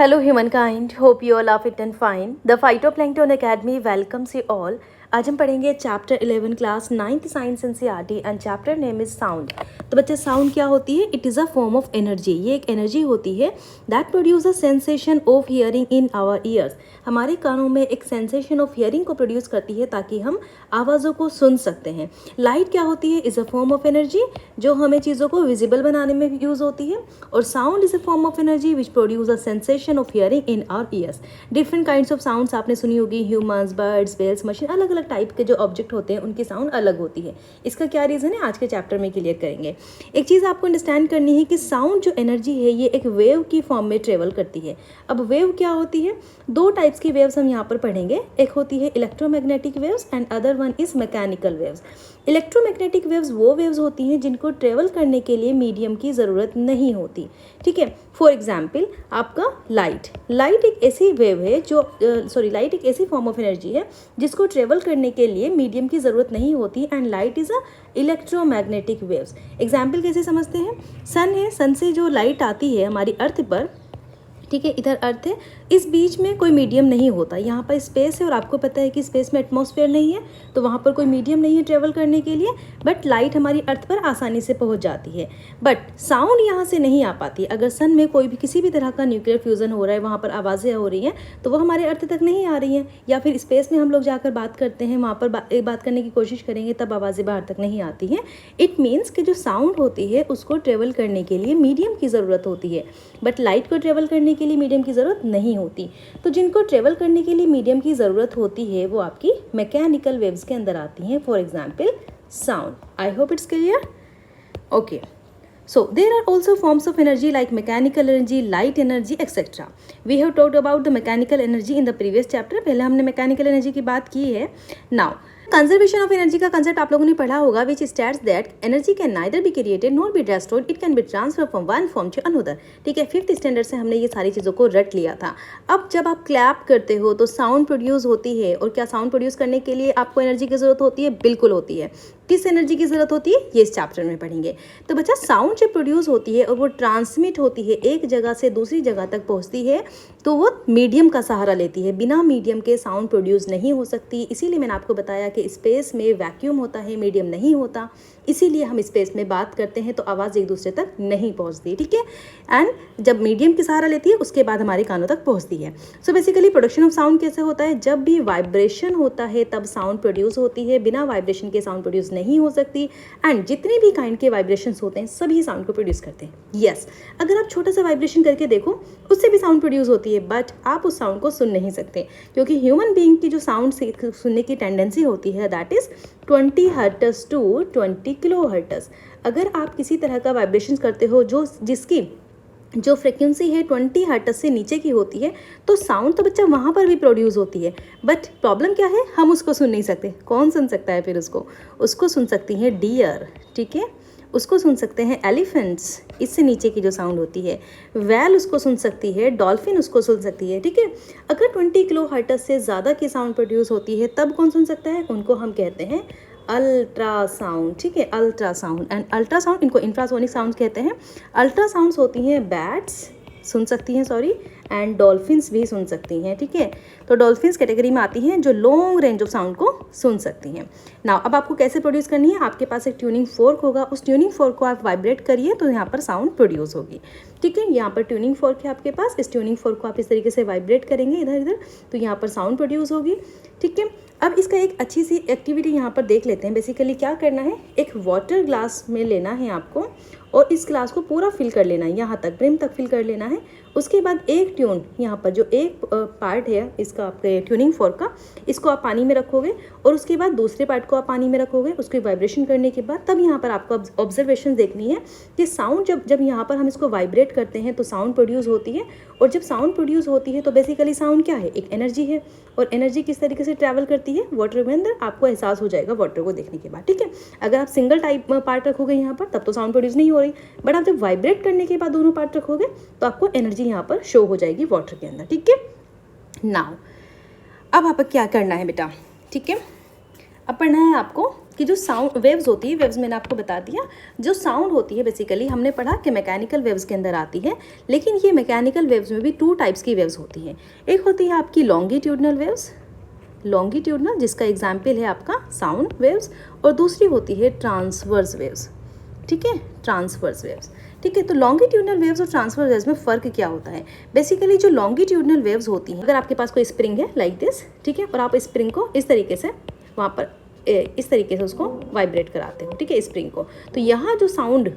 Hello humankind, hope you all are fit and fine. The Phytoplankton Academy welcomes you all. आज हम पढ़ेंगे chapter 11 class 9th science NCERT and chapter name is sound. तो बच्चे sound क्या होती है? It is a form of energy. ये एक एनर्जी होती है that produce a sensation of hearing in our ears. हमारे कानों में एक सेंसेशन ऑफ हियरिंग को प्रोड्यूस करती है ताकि हम आवाज़ों को सुन सकते हैं। लाइट क्या होती है? Is a form of energy जो हमें चीज़ों को विजिबल बनाने में यूज़ होती है। और sound is a form of energy which produce a sensation of hearing in our ears. Different kinds of sounds आपने सुनी होगी, ह्यूमन्स, बर्ड्स, वेल्स, मशीन, अलग अलग टाइप के जो ऑब्जेक्ट होते हैं उनकी साउंड अलग होती है। इसका क्या रीज़न है आज के चैप्टर में क्लियर करेंगे। एक चीज़ आपको अंडरस्टैंड करनी है कि साउंड जो एनर्जी है ये एक वेव की फॉर्म में ट्रेवल करती है। अब वेव क्या होती है? दो टाइप्स की वेव्स हम यहाँ पर पढ़ेंगे। एक होती है electromagnetic waves and other one is mechanical waves. Electromagnetic waves वो वेव्स होती हैं जिनको ट्रेवल करने के लिए मीडियम की ज़रूरत नहीं होती। ठीक है, फॉर एग्जाम्पल आपका लाइट एक ऐसी वेव है जो लाइट एक ऐसी फॉर्म ऑफ एनर्जी है जिसको ट्रेवल करने के लिए मीडियम की ज़रूरत नहीं होती and light is a electromagnetic waves. Example कैसे समझते हैं? सन है, सन से जो लाइट आती है हमारी अर्थ पर, ठीक है, इधर अर्थ है, इस बीच में कोई मीडियम नहीं होता। यहाँ पर स्पेस है और आपको पता है कि स्पेस में एटमॉस्फेयर नहीं है तो वहाँ पर कोई मीडियम नहीं है ट्रेवल करने के लिए, बट लाइट हमारी अर्थ पर आसानी से पहुँच जाती है। बट साउंड यहाँ से नहीं आ पाती। अगर सन में कोई भी किसी भी तरह का न्यूक्लियर फ्यूज़न हो रहा है, वहाँ पर आवाज़ें हो रही हैं तो वो हमारे अर्थ तक नहीं आ रही हैं, या फिर स्पेस में हम लोग जाकर बात करते हैं, वहाँ पर बात करने की कोशिश करेंगे तब आवाज़ें बाहर तक नहीं आती हैं। इट मीन्स कि जो साउंड होती है उसको ट्रेवल करने के लिए मीडियम की ज़रूरत होती है, बट लाइट को ट्रेवल करने के लिए मीडियम की ज़रूरत नहीं होती। तो जिनको ट्रेवल करने के लिए मीडियम की ज़रूरत होती है वो आपकी मैकेनिकल वेव्स के अंदर आती हैं। For example sound. I hope it's clear. Okay, so there are also forms of energy like mechanical energy, light energy, etc. We have talked about the mechanical energy in the previous chapter. पहले हमने mechanical energy की बात की है। Now conservation of energy का concept आप लोगों ने पढ़ा होगा, which states that energy can neither be created nor be destroyed, it can be transfer from one form to another. ठीक है, 5th स्टैंडर्ड से हमने ये सारी चीज़ों को रट लिया था। अब जब आप क्लैप करते हो तो साउंड प्रोड्यूस होती है, और क्या साउंड प्रोड्यूस करने के लिए आपको एनर्जी की ज़रूरत होती है? बिल्कुल होती है। किस एनर्जी की ज़रूरत होती है ये इस चैप्टर में पढ़ेंगे। तो बच्चा साउंड जब प्रोड्यूस होती है और वो ट्रांसमिट होती है, एक जगह से दूसरी जगह तक पहुंचती है, तो वो मीडियम का सहारा लेती है। बिना मीडियम के साउंड प्रोड्यूस नहीं हो सकती। इसीलिए मैंने आपको बताया कि स्पेस में वैक्यूम होता है, मीडियम नहीं होता, इसीलिए हम स्पेस में बात करते हैं तो आवाज़ एक दूसरे तक नहीं पहुंचती। ठीक है, एंड जब मीडियम की सहारा लेती है उसके बाद हमारे कानों तक पहुंचती है। So basically production of sound कैसे होता है? जब भी वाइब्रेशन होता है तब साउंड प्रोड्यूस होती है। बिना वाइब्रेशन के साउंड प्रोड्यूस नहीं हो सकती। एंड जितने भी काइंड के वाइब्रेशंस होते हैं सभी साउंड को प्रोड्यूस करते हैं। यस, अगर आप छोटा सा वाइब्रेशन करके देखो उससे भी साउंड प्रोड्यूस होती है, बट आप उस साउंड को सुन नहीं सकते, क्योंकि ह्यूमन बीइंग की जो साउंड सुनने की टेंडेंसी होती है that is 20 hertz to 20 kilo hertz. अगर आप किसी तरह का वाइब्रेशन करते हो जिसकी जो फ्रिक्वेंसी है 20 हर्ट्ज से नीचे की होती है, तो साउंड तो बच्चा वहाँ पर भी प्रोड्यूस होती है, बट प्रॉब्लम क्या है? हम उसको सुन नहीं सकते। कौन सुन सकता है फिर उसको सुन सकती हैं डियर, ठीक है, उसको सुन सकते हैं एलिफेंट्स, इससे नीचे की जो साउंड होती है। वैल उसको सुन सकती है, डॉल्फिन उसको सुन सकती है। ठीक है, अगर 20 किलो हर्ट्ज से ज़्यादा की साउंड प्रोड्यूस होती है तब कौन सुन सकता है? उनको हम कहते हैं अल्ट्रासाउंड। ठीक है, अल्ट्रासाउंड एंड अल्ट्रासाउंड, इनको इंफ्रासोनिक साउंड कहते हैं। अल्ट्रासाउंड्स होती हैं बैट्स सुन सकती हैं, सॉरी, एंड डॉल्फिन्स भी सुन सकती हैं। ठीक है, तो डॉल्फिन्स कैटेगरी में आती हैं जो लॉन्ग रेंज ऑफ साउंड को सुन सकती हैं। नाउ अब आपको कैसे प्रोड्यूस करनी है? आपके पास एक ट्यूनिंग फोर्क होगा, उस ट्यूनिंग फोर्क को आप वाइब्रेट करिए तो यहाँ पर साउंड प्रोड्यूस होगी। ठीक है, यहाँ पर ट्यूनिंग फोर्क है आपके पास, इस ट्यूनिंग फोर्क को आप इस तरीके से वाइब्रेट करेंगे इधर इधर तो यहाँ पर साउंड प्रोड्यूस होगी। ठीक है, अब इसका एक अच्छी सी एक्टिविटी यहाँ पर देख लेते हैं। बेसिकली क्या करना है, एक वाटर ग्लास में लेना है आपको और इस ग्लास को पूरा फिल कर लेना है, यहाँ तक ब्रिम तक फिल कर लेना है। उसके बाद एक ट्यून यहाँ पर जो एक पार्ट है इसका आपके ट्यूनिंग फोर्क का, इसको आप पानी में रखोगे और उसके बाद दूसरे पार्ट को आप पानी में रखोगे। उसकी वाइब्रेशन करने के बाद तब यहाँ पर आपको ऑब्जर्वेशन देखनी है कि साउंड जब यहाँ पर हम इसको वाइब्रेट करते हैं तो साउंड प्रोड्यूस होती है, और जब साउंड प्रोड्यूस होती है तो बेसिकली साउंड क्या है? एक एनर्जी है, और एनर्जी किस तरीके से ट्रैवल करती है? वाटर के अंदर। आपको एहसास हो जाएगा वाटर को देखने के बाद। ठीक है, अगर आप सिंगल टाइप पार्ट रखोगे यहाँ पर तब तो साउंड प्रोड्यूस नहीं हो रही, बट आप जब वाइब्रेट करने के बाद दोनों पार्ट रखोगे तो आपको एनर्जी यहाँ पर शो हो जाएगी वाटर के अंदर। ठीक है, नाउ अब आप क्या करना है बेटा? ठीक है, अब पढ़ना है आपको कि जो साउंड वेव्स होती है, वेव्स मैंने आपको बता दिया, जो साउंड होती है बेसिकली हमने पढ़ा कि मैकेनिकल वेव्स के अंदर आती है, लेकिन ये मैकेनिकल वेव्स में भी 2 टाइप्स की वेव्स होती हैं। एक होती है आपकी लॉन्गिट्यूडनल वेव्स, लॉन्गिट्यूडनल जिसका एग्जाम्पल है आपका साउंड वेव्स, और दूसरी होती है ट्रांसवर्स वेव्स। ठीक है, ट्रांसवर्स वेव्स। ठीक है, तो लॉन्गिट्यूडनल वेव्स और ट्रांसवर्स वेव्स में फ़र्क क्या होता है? बेसिकली जो लॉन्गिट्यूडनल वेव्स होती हैं, अगर आपके पास कोई स्प्रिंग है लाइक दिस, ठीक है, और आप स्प्रिंग को इस तरीके से वहाँ पर इस तरीके से उसको वाइब्रेट कराते हो, ठीक है, स्प्रिंग को, तो यहाँ जो साउंड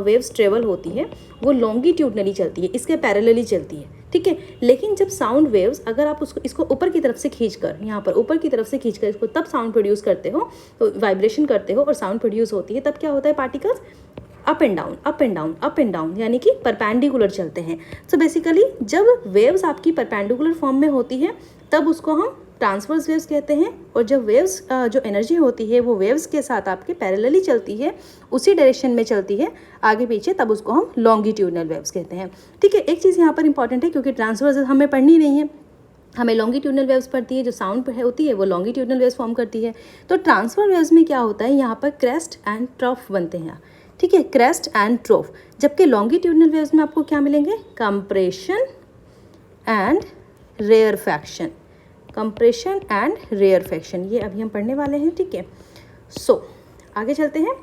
वेव्स ट्रेवल होती है वो लॉन्गिट्यूडनली चलती है, इसके पैरेलली चलती है। ठीक है, लेकिन जब साउंड वेव्स अगर आप इसको ऊपर की तरफ से खींचकर, यहाँ पर ऊपर की तरफ से खींचकर इसको तब साउंड प्रोड्यूस करते हो, तो वाइब्रेशन करते हो और साउंड प्रोड्यूस होती है, तब क्या होता है, particles up and down, up and down, up and down, यानी कि परपेंडिकुलर चलते हैं। सो बेसिकली जब वेव्स आपकी परपेंडिकुलर फॉर्म में होती है तब उसको हम ट्रांसवर्स वेव्स कहते हैं, और जब वेव्स जो एनर्जी होती है वो वेव्स के साथ आपके पैरेलली चलती है, उसी डायरेक्शन में चलती है आगे पीछे, तब उसको हम लॉन्गिट्यूडनल वेव्स कहते हैं। ठीक है, एक चीज़ यहाँ पर इंपॉर्टेंट है, क्योंकि ट्रांसवर्स हमें पढ़नी नहीं है, हमें लॉन्गिट्यूडनल वेव्स पढ़ती है, जो साउंड होती है वो लॉन्गिट्यूडनल वेव्स फॉर्म करती है। तो ट्रांसफर वेव्स में क्या होता है, यहाँ पर क्रेस्ट एंड ट्रफ बनते हैं। ठीक है, क्रेस्ट एंड ट्रफ, जबकि लॉन्गिट्यूडनल वेव्स में आपको क्या मिलेंगे, compression and rarefaction, compression and rarefaction, ये अभी हम पढ़ने वाले हैं। ठीक है, सो आगे चलते हैं।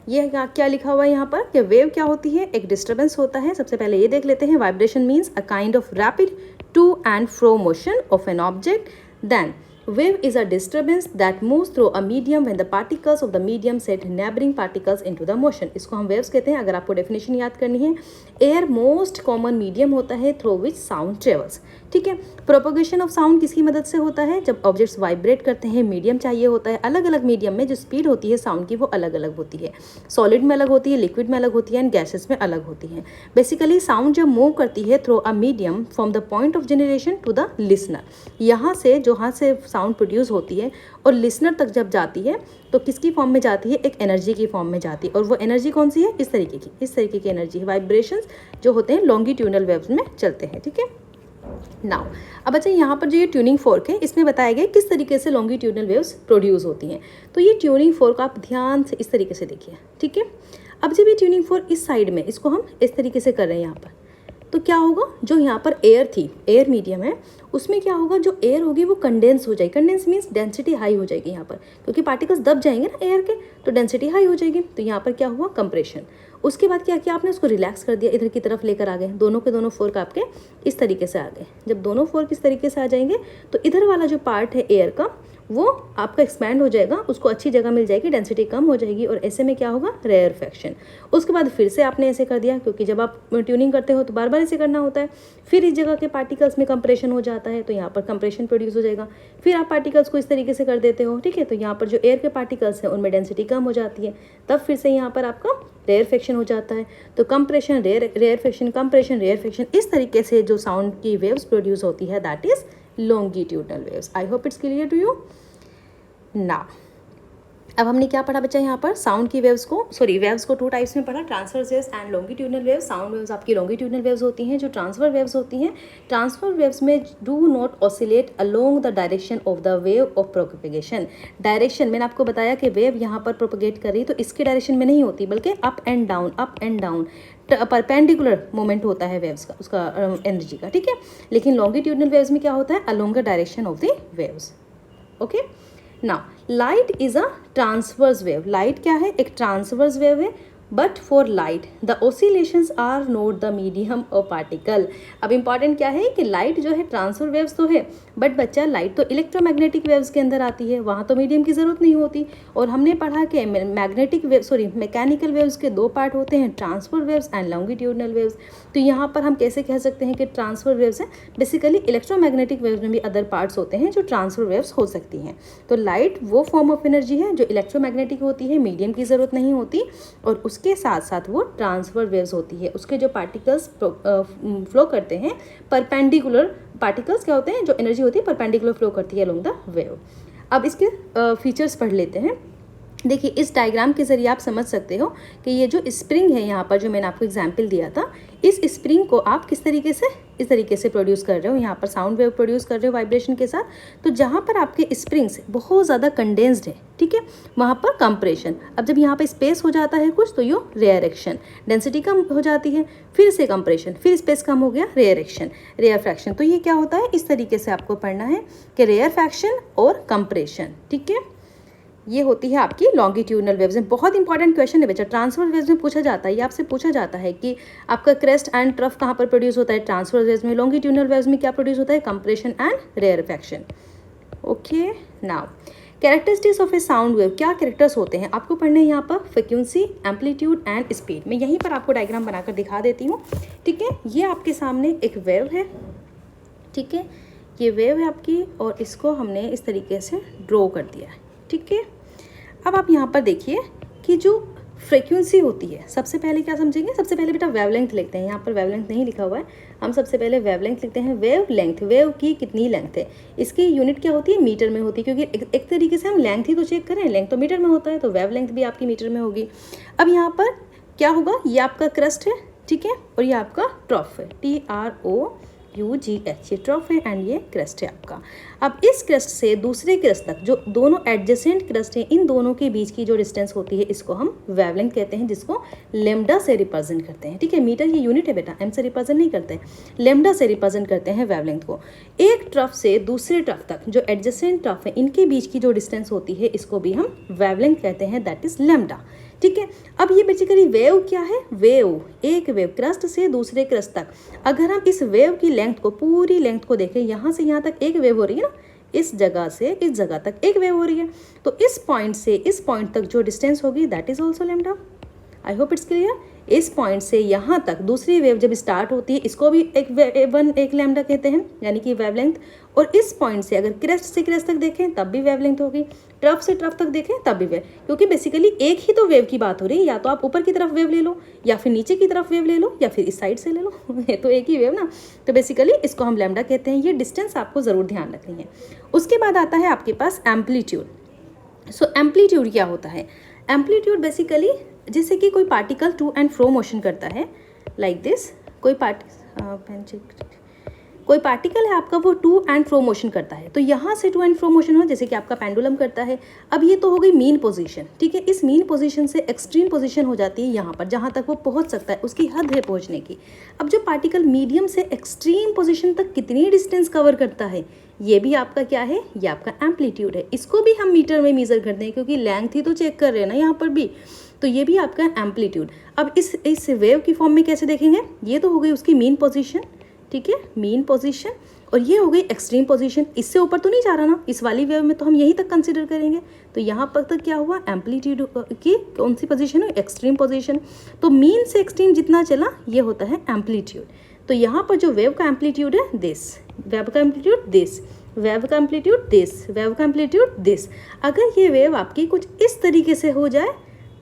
ये क्या लिखा हुआ है यहाँ पर कि वेव क्या होती है, एक डिस्टर्बेंस होता है। सबसे पहले ये देख लेते हैं, vibration means a kind of rapid to and fro motion of an object. Then wave is a disturbance that moves through a medium when the particles of the medium set neighboring particles into the motion। इसको हम waves कहते हैं। अगर आपको definition याद करनी है, air most common medium होता है थ्रू विच साउंड ट्रेवल्स। ठीक है, प्रोपोगेशन ऑफ साउंड किसकी मदद से होता है, जब ऑब्जेक्ट्स वाइब्रेट करते हैं, मीडियम चाहिए होता है। अलग अलग मीडियम में जो स्पीड होती है साउंड की वो अलग अलग होती है, सॉलिड में अलग होती है, लिक्विड में अलग होती है, एंड गैसेस में अलग होती है। बेसिकली साउंड जब मूव करती है through a medium from the point of generation to the listener, यहाँ से जहाँ से साउंड प्रोड्यूस होती है और लिसनर तक जब जाती है तो किसकी फॉर्म में जाती है, एक एनर्जी की फॉर्म में जाती है। और वो एनर्जी कौन सी है, इस तरीके की एनर्जी है। वाइब्रेशंस जो होते हैं लॉन्गिट्यूडनल वेव्स में चलते हैं। ठीक है, नाउ अब अच्छा यहाँ पर जो ये ट्यूनिंग फोर्क है इसमें बताया गया किस तरीके से लॉन्गिट्यूडनल वेव्स प्रोड्यूस होती हैं। तो ये ट्यूनिंग फोर्क आप ध्यान से इस तरीके से देखिए। ठीक है, अब जब ये ट्यूनिंग फोर्क इस साइड में, इसको हम इस तरीके से कर रहे हैं यहाँ पर, तो क्या होगा, जो यहाँ पर एयर थी, एयर मीडियम है, उसमें क्या होगा, जो एयर होगी वो कंडेंस हो जाएगी। कंडेंस मीन्स डेंसिटी हाई हो जाएगी यहाँ पर, क्योंकि पार्टिकल्स दब जाएंगे ना एयर के, तो डेंसिटी हाई हो जाएगी। तो यहाँ पर क्या हुआ, कंप्रेशन। उसके बाद क्या किया आपने, उसको रिलैक्स कर दिया, इधर की तरफ लेकर आ गए, दोनों के दोनों फोर्क आपके इस तरीके से आ गए। जब दोनों फोर्क इस तरीके से आ जाएंगे तो इधर वाला जो पार्ट है एयर का वो आपका एक्सपैंड हो जाएगा, उसको अच्छी जगह मिल जाएगी, डेंसिटी कम हो जाएगी, और ऐसे में क्या होगा, रेयरफैक्शन। उसके बाद फिर से आपने ऐसे कर दिया, क्योंकि जब आप ट्यूनिंग करते हो तो बार बार ऐसे करना होता है। फिर इस जगह के पार्टिकल्स में कंप्रेशन हो जाता है, तो यहाँ पर कंप्रेशन प्रोड्यूस हो जाएगा। फिर आप पार्टिकल्स को इस तरीके से कर देते हो। ठीक है, तो यहाँ पर जो एयर के पार्टिकल्स हैं उनमें डेंसिटी कम हो जाती है, तब फिर से यहाँ पर आपका रेयरफैक्शन हो जाता है। तो कंप्रेशन, रेयरफैक्शन, कंप्रेशन, रेयरफैक्शन, इस तरीके से जो साउंड की वेव्स प्रोड्यूस होती है that is longitudinal waves. I hope it's clear to you ना। अब हमने क्या पढ़ा बच्चा, यहाँ पर साउंड की वेव्स को, वेव्स को 2 टाइप्स में पढ़ा, transfer waves and longitudinal waves. Sound waves आपकी लॉन्गिट्यूडनल वेव्स होती हैं। जो ट्रांसफर वेव्स होती हैं, ट्रांसफर वेव्स में do not oscillate along the direction of the wave of propagation. Direction मैंने आपको बताया कि वेव यहाँ पर प्रोपगेट कर रही तो इसके डायरेक्शन में नहीं होती, बल्कि up and down, up and down, perpendicular moment होता है वेव्स का, उसका एनर्जी का। ठीक है, लेकिन लॉन्गिट्यूडनल वेव्स में क्या होता है, along the direction of the waves. Okay, now light is a transverse wave. Light क्या है, एक ट्रांसवर्स वेव है, but for light the oscillations are not the medium of particle. अब इंपॉर्टेंट क्या है कि लाइट जो है ट्रांसफर वेव्स तो है, बट बच्चा लाइट तो इलेक्ट्रोमैग्नेटिक वेव्स के अंदर आती है, वहाँ तो मीडियम की ज़रूरत नहीं होती। और हमने पढ़ा कि मैकेनिकल वेव्स के 2 पार्ट होते हैं, transfer waves and longitudinal waves. तो यहाँ पर हम कैसे कह सकते हैं कि ट्रांसफर वेव्स हैं, बेसिकली इलेक्ट्रोमैग्नेटिक वेव्स में भी अदर पार्ट्स होते हैं जो ट्रांसफर वेव्स हो सकती हैं। तो लाइट वो फॉर्म ऑफ एनर्जी है जो इलेक्ट्रोमैग्नेटिक होती है, मीडियम की ज़रूरत नहीं होती, और उसके साथ साथ वो ट्रांसफर वेव्स होती है। उसके जो पार्टिकल्स फ्लो करते हैं, परपेंडिकुलर पार्टिकल्स क्या होते हैं, जो एनर्जी होती है परपेंडिकुलर फ्लो करती है अलोंग द वेव। अब इसके फीचर्स पढ़ लेते हैं। देखिए, इस डायग्राम के ज़रिए आप समझ सकते हो कि ये जो स्प्रिंग है यहाँ पर, जो मैंने आपको एग्जाम्पल दिया था, इस स्प्रिंग को आप किस तरीके से, इस तरीके से प्रोड्यूस कर रहे हो, यहाँ पर साउंड वेव प्रोड्यूस कर रहे हो वाइब्रेशन के साथ। तो जहाँ पर आपके स्प्रिंग्स बहुत ज़्यादा कंडेंस्ड है, ठीक है, वहाँ पर कंप्रेशन। अब जब यहाँ पर स्पेस हो जाता है कुछ तो यो रेयरेक्शन, डेंसिटी कम हो जाती है, फिर से कंप्रेशन, फिर स्पेस कम हो गया, रेयरेक्शन, रेयरफैक्शन। तो ये क्या होता है, इस तरीके से आपको पढ़ना है कि रेयरफैक्शन और कंप्रेशन, ठीक है। ये होती है आपकी लॉन्गिट्यूडनल वेव्स। बहुत इंपॉर्टेंट क्वेश्चन है बच्चा, ट्रांसफर वेव्स में पूछा जाता है, ये आपसे पूछा जाता है कि आपका क्रेस्ट एंड ट्रफ कहाँ पर प्रोड्यूस होता है, ट्रांसफर वेव्स में। लॉन्गिट्यूडनल वेव्स में क्या प्रोड्यूस होता है, compression and rarefaction. Okay, now characteristics of A sound wave, क्या कैरेक्टर्स होते हैं आपको पढ़ने हैं यहाँ पर, फ्रिक्वेंसी, एम्पलीट्यूड एंड स्पीड। मैं यहीं पर आपको डायग्राम बनाकर दिखा देती हूँ, ठीक है। ये आपके सामने एक वेव है, ठीक है, ये वेव है आपकी, और इसको हमने इस तरीके से ड्रॉ कर दिया है, ठीक है। अब आप यहाँ पर देखिए कि जो फ्रीक्वेंसी होती है, सबसे पहले क्या समझेंगे, सबसे पहले बेटा वेवलेंथ लिखते हैं। यहाँ पर वेवलेंथ नहीं लिखा हुआ है, हम सबसे पहले वेवलेंथ लिखते हैं। वेव लेंथ, वेव की कितनी लेंथ है, इसकी यूनिट क्या होती है, मीटर में होती है, क्योंकि एक तरीके से हम लेंथ ही तो चेक करें, लेंथ तो मीटर में होता है, तो वेव लेंथ भी आपकी मीटर में होगी। अब यहाँ पर क्या होगा, ये आपका क्रस्ट है, ठीक है, और ये आपका ट्रफ है, TROUGH, ये ट्रफ है एंड ये क्रस्ट है आपका। अब इस क्रस्ट से दूसरे क्रस्ट तक जो दोनों एडजेसेंट क्रस्ट हैं, इन दोनों के बीच की जो डिस्टेंस होती है, इसको हम वेवलेंथ कहते हैं, जिसको लेमडा से रिप्रेजेंट करते हैं, ठीक है। मीटर ये यूनिट है बेटा, एम से रिप्रेजेंट नहीं करते, लेमडा से रिप्रेजेंट करते हैं वेवलेंथ को। एक ट्रफ से दूसरे ट्रफ तक जो एडजेसेंट ट्रफ है, इनके बीच की जो डिस्टेंस होती है, इसको भी हम वेवलेंथ कहते हैं, दैट इज लेमडा, ठीक है। अब ये बेसिकली वेव क्या है, वेव, एक वेव क्रस्ट से दूसरे क्रस्ट तक। अगर हम इस वेव की लेंथ को, पूरी लेंथ को देखें, यहाँ से यहाँ तक एक वेव हो रही है ना, इस जगह से इस जगह तक एक वेव हो रही है, तो इस पॉइंट से इस पॉइंट तक जो डिस्टेंस होगी, that is also lambda. I hope it's clear. इस पॉइंट से यहाँ तक दूसरी वेव जब स्टार्ट होती है, इसको भी एक लेमडा कहते हैं, यानी कि वेवलेंथ। और इस पॉइंट से अगर क्रेस्ट से क्रेस्ट तक देखें तब भी वेवलेंथ होगी, ट्रफ से ट्रफ तक देखें तब भी वेव, क्योंकि बेसिकली एक ही तो वेव की बात हो रही है, या तो आप ऊपर की तरफ वेव ले लो, या फिर नीचे की तरफ वेव ले लो, या फिर इस साइड से ले लो ये तो एक ही वेव ना। तो बेसिकली इसको हम लेमडा कहते हैं। ये डिस्टेंस आपको ज़रूर ध्यान रखनी है। उसके बाद आता है आपके पास एम्पलीट्यूड। सो एम्पलीट्यूड क्या होता है, एम्पलीट्यूड बेसिकली जैसे कि कोई particle to and fro motion करता है, लाइक दिस, कोई पार्टिकल है आपका, वो टू एंड फ्रो मोशन करता है, तो यहाँ से टू एंड फ्रो मोशन हो, जैसे कि आपका पेंडुलम करता है। अब ये तो हो गई मीन पोजीशन, ठीक है। इस मीन पोजीशन से एक्सट्रीम पोजीशन हो जाती है यहाँ पर, जहाँ तक वो पहुँच सकता है, उसकी हद है पहुँचने की। अब जो पार्टिकल मीडियम से एक्सट्रीम पोजीशन तक कितनी डिस्टेंस कवर करता है, ये भी आपका क्या है, ये आपका एम्पलीट्यूड है। इसको भी हम मीटर में मेजर करते हैं, क्योंकि लेंथ ही तो चेक कर रहे हैं ना यहाँ पर भी, तो ये भी आपका एम्पलीट्यूड। अब इस वेव की फॉर्म में कैसे देखेंगे, ये तो हो गई उसकी मीन पोजीशन, ठीक है, मीन पोजीशन, और ये हो गई एक्सट्रीम पोजीशन। इससे ऊपर तो नहीं जा रहा ना, इस वाली वेव में तो हम यहीं तक कंसीडर करेंगे। तो यहाँ पर तक क्या हुआ, एम्पलीट्यूड की कौन सी पोजीशन है, एक्सट्रीम पोजीशन। तो मीन से एक्सट्रीम जितना चला, ये होता है एम्पलीट्यूड। तो यहाँ पर जो वेव का एम्पलीट्यूड है, दिस, वेव का एम्पलीट्यूड दिस, वेव का एम्पलीट्यूड दिस, वेव का एम्पलीट्यूड दिस। अगर ये वेव आपकी कुछ इस तरीके से हो जाए,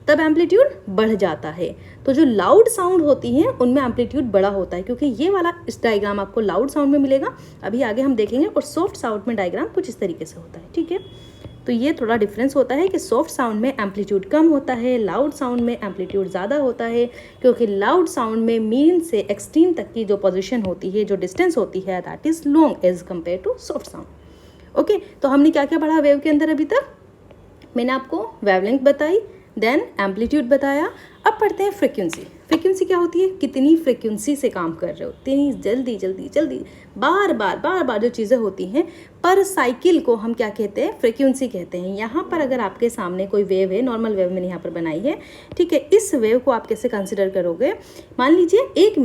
तब एम्पलीट्यूड बढ़ जाता है। तो जो लाउड साउंड होती हैं, उनमें एम्पलीट्यूड बड़ा होता है, क्योंकि ये वाला इस डायग्राम आपको लाउड साउंड में मिलेगा, अभी आगे हम देखेंगे। और सॉफ्ट साउंड में डायग्राम कुछ इस तरीके से होता है, ठीक है। तो ये थोड़ा डिफरेंस होता है कि सॉफ्ट साउंड में एम्पलीट्यूड कम होता है, लाउड साउंड में एम्पलीट्यूड ज़्यादा होता है, क्योंकि लाउड साउंड में मीन से एक्सट्रीम तक की जो पोजीशन होती है, जो डिस्टेंस होती है, that is long as compare to soft sound. Okay, तो हमने क्या क्या पढ़ा वेव के अंदर अभी तक, मैंने आपको वेवलेंथ बताई, देन एम्पलीट्यूड बताया। अब पढ़ते हैं फ्रीक्वेंसी। फ्रीक्वेंसी क्या होती है, कितनी फ्रीक्वेंसी से काम कर रहे हो, इतनी जल्दी जल्दी जल्दी बार बार जो चीज़ें होती हैं पर साइकिल को हम क्या कहते हैं, फ्रीक्वेंसी कहते हैं। यहाँ पर अगर आपके सामने कोई वेव है, नॉर्मल वेव मैंने यहाँ पर बनाई है, ठीक है। इस वेव को आप कैसे कंसिडर करोगे, मान लीजिए 1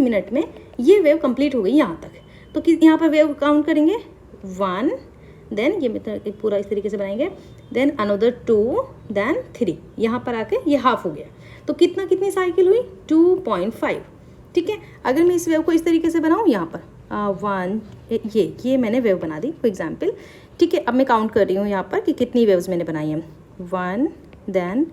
मिनट में ये वेव कंप्लीट हो गई यहाँ तक, तो यहाँ पर वेव काउंट करेंगे 1, देन ये पूरा इस तरीके से बनाएंगे, देन अनदर 2, देन 3, यहाँ पर आके ये हाफ हो गया, तो कितनी साइकिल हुई, 2.5, ठीक है। अगर मैं इस वेव को इस तरीके से बनाऊँ, यहाँ पर 1, ये मैंने वेव बना दी फॉर एग्जाम्पल, ठीक है। अब मैं काउंट कर रही हूँ यहाँ पर कि कितनी वेव्स मैंने बनाई हैं, 1, देन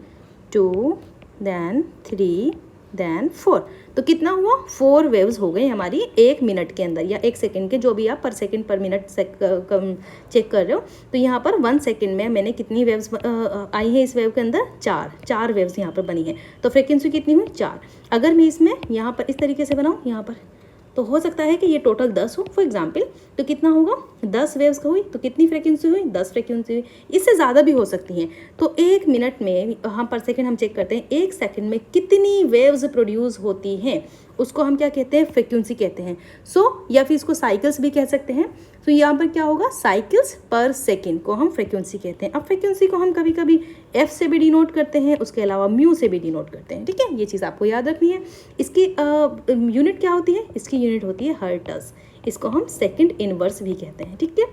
2, देन 3, देन 4। तो कितना हुआ, 4 वेव्स हो गए हमारी 1 मिनट के अंदर या 1 सेकंड के, जो भी आप पर सेकंड पर मिनट चेक कर रहे हो। तो यहाँ पर 1 सेकंड में मैंने कितनी वेव्स आई है इस वेव के अंदर, 4 वेव्स यहाँ पर बनी है। तो फ्रिक्वेंसी कितनी हुई, 4। अगर मैं इसमें यहाँ पर इस तरीके से बनाऊँ यहाँ पर, तो हो सकता है कि ये टोटल 10 हो फॉर एग्जाम्पल। तो कितना होगा, 10 वेव्स का हुई, तो कितनी फ्रिक्वेंसी हुई, 10 फ्रिक्वेंसी हुई। इससे ज़्यादा भी हो सकती हैं। तो 1 मिनट में हम पर सेकेंड हम चेक करते हैं 1 सेकेंड में कितनी वेव्स प्रोड्यूस होती हैं, उसको हम क्या कहते हैं, फ्रिक्वेंसी कहते हैं। या फिर इसको साइकिल्स भी कह सकते हैं। तो यहाँ पर क्या होगा, साइकिल्स पर सेकेंड को हम फ्रिक्वेंसी कहते हैं। अब फ्रिक्वेंसी को हम कभी कभी एफ से भी डिनोट करते हैं, उसके अलावा म्यू से भी डिनोट करते हैं। ठीक है, ये चीज़ आपको याद रखनी है। इसकी यूनिट क्या होती है, इसकी यूनिट होती है हर्ट्ज। इसको हम सेकेंड इनवर्स भी कहते हैं। ठीक है,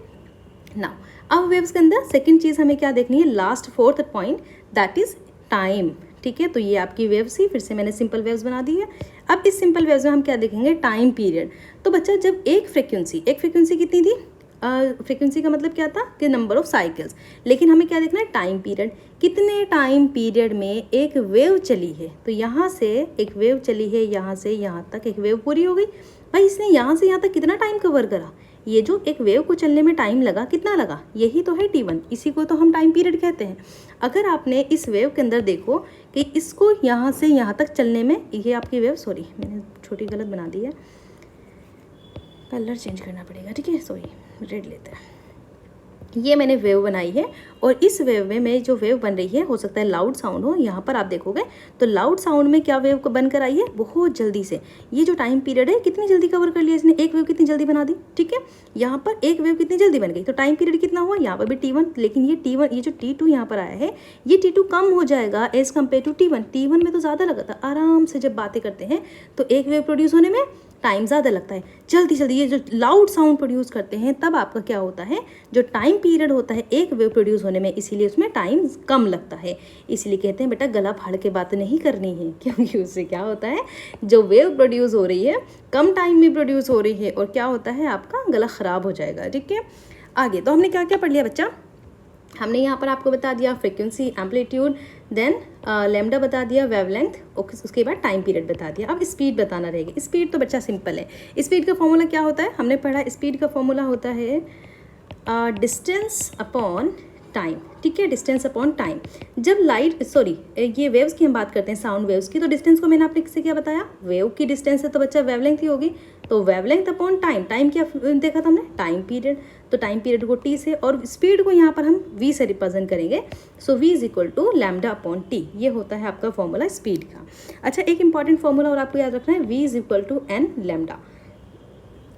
नाउ अब वेव्स के अंदर सेकेंड चीज़ हमें क्या देखनी है, last 4th point, that is time. ठीक है, तो ये आपकी वेव्स ही, फिर से मैंने सिंपल वेव्स बना दी है। अब इस सिंपल वेव्स में हम क्या देखेंगे, टाइम पीरियड। तो बच्चा जब एक फ्रिक्वेंसी कितनी थी, फ्रिक्वेंसी का मतलब क्या था कि नंबर ऑफ साइकिल्स, लेकिन हमें क्या देखना है, टाइम पीरियड। कितने टाइम पीरियड में एक वेव चली है। तो यहाँ से एक वेव चली है, यहाँ से यहाँ तक एक वेव पूरी हो गई। भाई इसने यहाँ से यहाँ तक कितना टाइम कवर करा, ये जो एक वेव को चलने में टाइम लगा, कितना लगा, यही तो है t1। इसी को तो हम टाइम पीरियड कहते हैं। अगर आपने इस वेव के अंदर देखो कि इसको यहाँ से यहाँ तक चलने में, ये आपकी वेव, सॉरी मैंने छोटी गलत बना दी है, कलर चेंज करना पड़ेगा। ठीक है, सॉरी रेड लेते हैं। ये मैंने वेव बनाई है और इस वेव में जो वेव बन रही है, हो सकता है लाउड साउंड हो। यहाँ पर आप देखोगे तो लाउड साउंड में क्या वेव बनकर आई है, बहुत जल्दी से। ये जो टाइम पीरियड है कितनी जल्दी कवर कर लिया इसने, एक वेव कितनी जल्दी बना दी। ठीक है, यहाँ पर एक वेव कितनी जल्दी बन गई, तो टाइम पीरियड कितना हुआ, यहाँ पर भी t1। लेकिन ये t1, ये जो t2 यहाँ पर आया है, ये t2 कम हो जाएगा as compare to t1। t1 में तो ज़्यादा लगा था। आराम से जब बातें करते हैं तो एक वेव प्रोड्यूस होने में टाइम ज़्यादा लगता है। जल्दी जल्दी ये जो लाउड साउंड प्रोड्यूस करते हैं, तब आपका क्या होता है, जो टाइम पीरियड होता है एक वेव प्रोड्यूस होने में, इसीलिए उसमें टाइम कम लगता है। इसलिए कहते हैं बेटा गला फाड़ के बात नहीं करनी है, क्योंकि उससे क्या होता है, जो वेव प्रोड्यूस हो रही है कम टाइम में प्रोड्यूस हो रही है, और क्या होता है, आपका गला ख़राब हो जाएगा। ठीक है, आगे तो हमने क्या क्या पढ़ लिया बच्चा, हमने यहाँ पर आपको बता दिया फ्रिक्वेंसी, एम्पलीट्यूड, देन लैम्डा बता दिया, वेवलेंथ, उसके बाद टाइम पीरियड बता दिया। अब स्पीड बताना रहेगा। स्पीड तो बच्चा सिंपल है। स्पीड का फॉर्मूला क्या होता है, हमने पढ़ा, स्पीड का फॉर्मूला होता है डिस्टेंस अपॉन टाइम। ठीक है, डिस्टेंस अपॉन टाइम। जब लाइट, सॉरी ये वेव्स की हम बात करते हैं, साउंड वेव्स की, तो डिस्टेंस को मैंने आपने किससे क्या बताया, वेव की डिस्टेंस है, तो बच्चा वेवलेंथ ही होगी। तो वेवलेंथ अपॉन टाइम, टाइम क्या देखा था हमने, टाइम पीरियड। तो टाइम पीरियड को t से, और स्पीड को यहाँ पर हम v से रिप्रेजेंट करेंगे। So v is equal to lambda upon t। ये होता है आपका फॉर्मूला स्पीड का। अच्छा, एक इंपॉर्टेंट फॉर्मूला और आपको याद रखना है, v is equal to n lambda.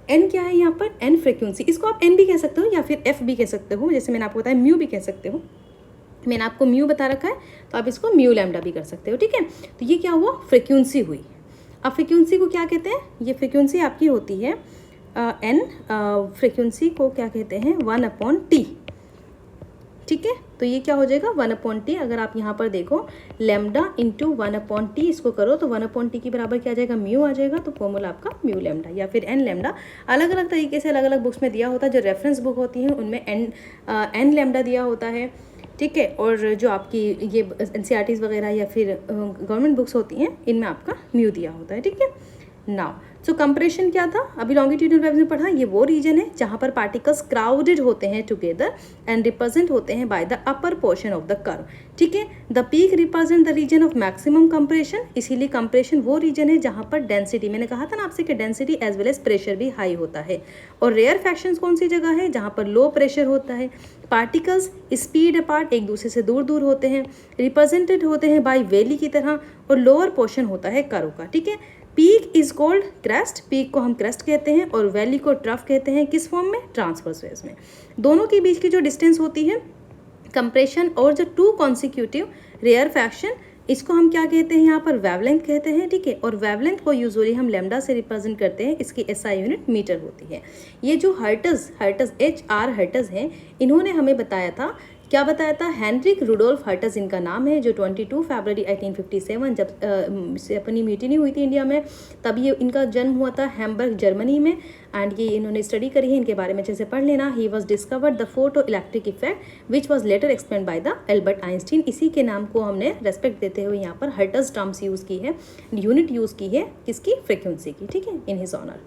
n क्या है यहाँ पर, n फ्रिक्वेंसी। इसको आप n भी कह सकते हो या फिर f भी कह सकते हो, जैसे मैंने आपको बताया म्यू भी कह सकते हो। मैंने आपको म्यू बता रखा है, तो आप इसको म्यू लैम्डा भी कर सकते हो। ठीक है, तो ये क्या हुआ, फ्रिक्वेंसी हुई। अब फ्रिक्वेंसी को क्या कहते हैं, ये फ्रिक्वेंसी आपकी होती है n, फ्रिक्वेंसी को क्या कहते हैं, 1/t। ठीक है, तो ये क्या हो जाएगा, 1/t। अगर आप यहाँ पर देखो लैम्डा इंटू 1/t, इसको करो तो 1/t के बराबर क्या आ जाएगा, म्यू आ जाएगा। तो फॉर्मूला आपका म्यू लैम्डा या फिर n लैम्डा। अलग अलग तरीके से अलग अलग बुक्स में दिया होता है। जो रेफरेंस बुक होती हैं उनमें n लैम्डा दिया होता है। ठीक है, और जो आपकी ये NCERTs वगैरह या फिर गवर्नमेंट बुक्स होती हैं, इनमें आपका म्यू दिया होता है। ठीक है, नाउ सो कंप्रेशन क्या था, अभी लॉन्गिट्यूडनल वेव्स में पढ़ा, ये वो रीजन है जहाँ पर पार्टिकल्स क्राउडेड होते हैं टुगेदर एंड रिप्रेजेंट होते हैं by the upper portion of the curve. ठीक है, the peak represent the region of maximum compression. इसीलिए कंप्रेशन वो रीजन है जहाँ पर डेंसिटी, मैंने कहा था ना आपसे कि density as well as pressure भी हाई होता है। और रेयर फ्रैक्शंस कौन सी जगह है, जहाँ पर लो प्रेशर होता है, पार्टिकल्स स्पीड अपार्ट एक दूसरे से दूर दूर होते हैं, रिप्रेजेंटेड होते हैं बाय वैली की तरह, और लोअर पोर्शन होता है कर्व का। ठीक है, peak is called crest, peak को हम क्रेस्ट कहते हैं, और वैली को ट्रफ कहते हैं। किस फॉर्म में, ट्रांसवर्स वेव्स में। दोनों के बीच की जो डिस्टेंस होती है कंप्रेशन और जो टू कॉन्सिक्यूटिव रेयर फ्रैक्शन, इसको हम क्या कहते हैं, यहाँ पर वेवलेंथ कहते हैं। ठीक है, और वेवलेंथ को यूजुअली हम लैम्डा से रिप्रेजेंट करते हैं। इसकी SI यूनिट मीटर होती है। ये जो हर्ट्ज HR हर्ट्ज हैं, इन्होंने हमें बताया था क्या बताया था? हेनरिक रुडोल्फ हर्टज इनका नाम है, जो 22 फरवरी 1857 जब अपनी म्यूटिनी हुई थी इंडिया में, तब ये इनका जन्म हुआ था हैम्बर्ग जर्मनी में। एंड ये इन्होंने स्टडी करी है, इनके बारे में अच्छे से पढ़ लेना। He was discovered the photo electric effect which was later explain by the Albert Einstein. इसी के नाम को हमने रेस्पेक्ट देते हुए यहाँ पर हर्टज टर्म्स यूज़ की है, यूनिट यूज़ की है, किसकी? फ्रिक्वेंसी की, ठीक है, इन हिज ऑनर।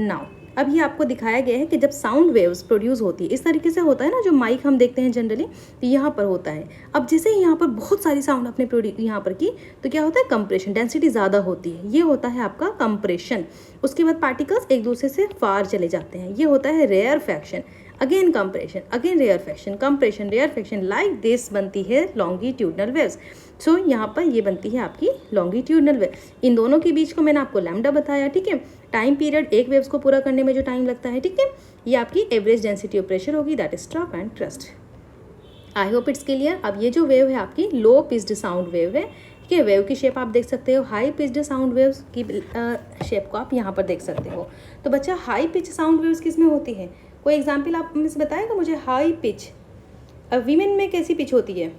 नाउ अब ये आपको दिखाया गया है कि जब साउंड वेव्स प्रोड्यूस होती है, इस तरीके से होता है ना, जो माइक हम देखते हैं जनरली, तो यहाँ पर होता है। अब जैसे ही यहाँ पर बहुत सारी साउंड आपने प्रोड्यूस यहाँ पर की, तो क्या होता है? कंप्रेशन, डेंसिटी ज़्यादा होती है, ये होता है आपका कंप्रेशन। उसके बाद पार्टिकल्स एक दूसरे से फार चले जाते हैं, ये होता है rarefaction. Again compression, again rarefaction, compression, rarefaction, like this बनती है लॉन्गिट्यूडनल वेव्स। सो यहाँ पर ये बनती है आपकी लॉन्गिट्यूडनल वेव। इन दोनों के बीच को मैंने आपको लैम्डा बताया, ठीक है। टाइम पीरियड एक वेव्स को पूरा करने में जो टाइम लगता है, ठीक है, ये आपकी एवरेज डेंसिटी ऑफ प्रेशर होगी, that is trough and trust. I hope it's clear. अब ये जो वेव है आपकी लो पिच्ड साउंड वेव है, ठीक है। वेव की शेप आप देख सकते हो, हाई पिच्ड साउंड वेव्स की शेप को आप यहाँ पर देख सकते हो। तो बच्चा हाई पिच साउंड वेव्स किस में होती है? कोई एग्जाम्पल आप मुझे बताएगा मुझे? हाई पिच वीमेन में कैसी पिच होती है?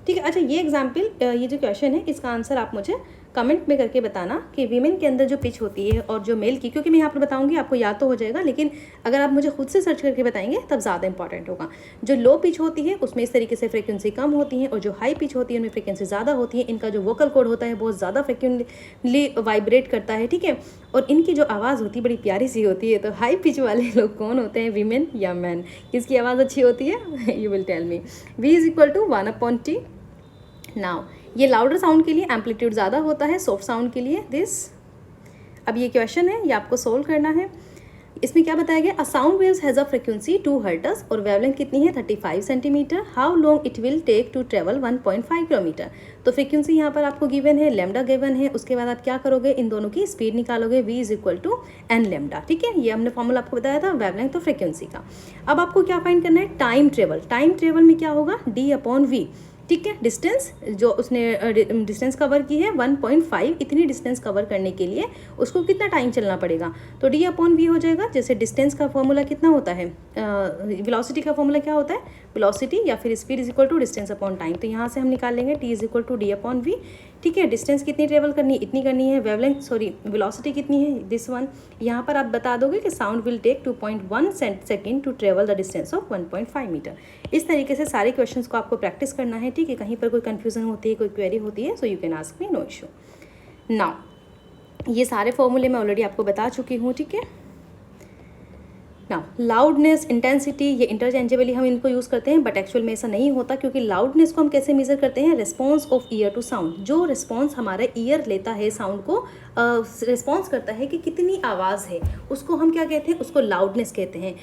ठीक है, अच्छा ये एग्जाम्पल, ये जो क्वेश्चन है इसका आंसर आप मुझे कमेंट में करके बताना कि वीमेन के अंदर जो पिच होती है और जो मेल की, क्योंकि मैं यहाँ पर बताऊंगी आपको याद तो हो जाएगा, लेकिन अगर आप मुझे खुद से सर्च करके बताएंगे तब ज़्यादा इंपॉर्टेंट होगा। जो लो पिच होती है उसमें इस तरीके से फ्रिक्वेंसी कम होती है, और जो हाई पिच होती है उनमें फ्रिक्वेंसी ज़्यादा होती है। इनका जो वोकल कॉर्ड होता है बहुत ज़्यादा फ्रिक्वेंटली वाइब्रेट करता है, ठीक है, और इनकी जो आवाज़ होती है बड़ी प्यारी सी होती है। तो हाई पिच वाले लोग कौन होते हैं, वीमेन या मैन? किसकी आवाज़ अच्छी होती है? You will tell me. V is equal to 1/T। Now ये लाउडर साउंड के लिए एम्पलीट्यूड ज़्यादा होता है, सॉफ्ट साउंड के लिए दिस। अब ये क्वेश्चन है, ये आपको सोल्व करना है। इसमें क्या बताया गया? A sound waves has a frequency 2 hertz और वेवलेंथ कितनी है? 35 centimetre. How long it will take to travel 1.5 kilometre. तो फ्रिक्वेंसी यहाँ पर आपको गिवन है, लैम्डा गिवन है। उसके बाद आप क्या करोगे? इन दोनों की स्पीड निकालोगे, V is equal to n lambda, ठीक है। ये हमने फॉर्मूला आपको बताया था वेवलेंथ तो फ्रिक्वेंसी का। अब आपको क्या फाइंड करना है? Time travel. टाइम ट्रेवल में क्या होगा? D/V, ठीक है। डिस्टेंस जो उसने डिस्टेंस कवर की है 1.5, इतनी डिस्टेंस कवर करने के लिए उसको कितना टाइम चलना पड़ेगा? तो D/V हो जाएगा। जैसे डिस्टेंस का फॉर्मूला कितना होता है, वेलोसिटी का फॉर्मूला क्या होता है? वेलोसिटी या फिर speed is equal to distance upon time. तो यहाँ से हम निकाल लेंगे T is equal to D/V, ठीक है। डिस्टेंस कितनी ट्रेवल करनी है? इतनी करनी है। वेवलेंथ वेलोसिटी कितनी है? This one. यहाँ पर आप बता दोगे कि sound will take 2.1 second to travel the distance of 1.5 metre. इस तरीके से सारे क्वेश्चंस को आपको प्रैक्टिस करना है, ठीक है। कहीं पर कोई कन्फ्यूजन होती है, कोई क्वेरी होती है, so you can ask me, no issue. Now ये सारे फॉर्मूले मैं ऑलरेडी आपको बता चुकी हूँ, ठीक है। नाउ लाउडनेस, इंटेंसिटी, ये इंटरचेंजेबली हम इनको यूज़ करते हैं, बट एक्चुअल में ऐसा नहीं होता, क्योंकि लाउडनेस को हम कैसे मेजर करते हैं? Response of ear to sound. जो रिस्पॉन्स हमारा ईयर लेता है साउंड को, रिस्पॉन्स करता है कि कितनी आवाज़ है, उसको हम क्या कहते हैं? उसको लाउडनेस कहते हैं।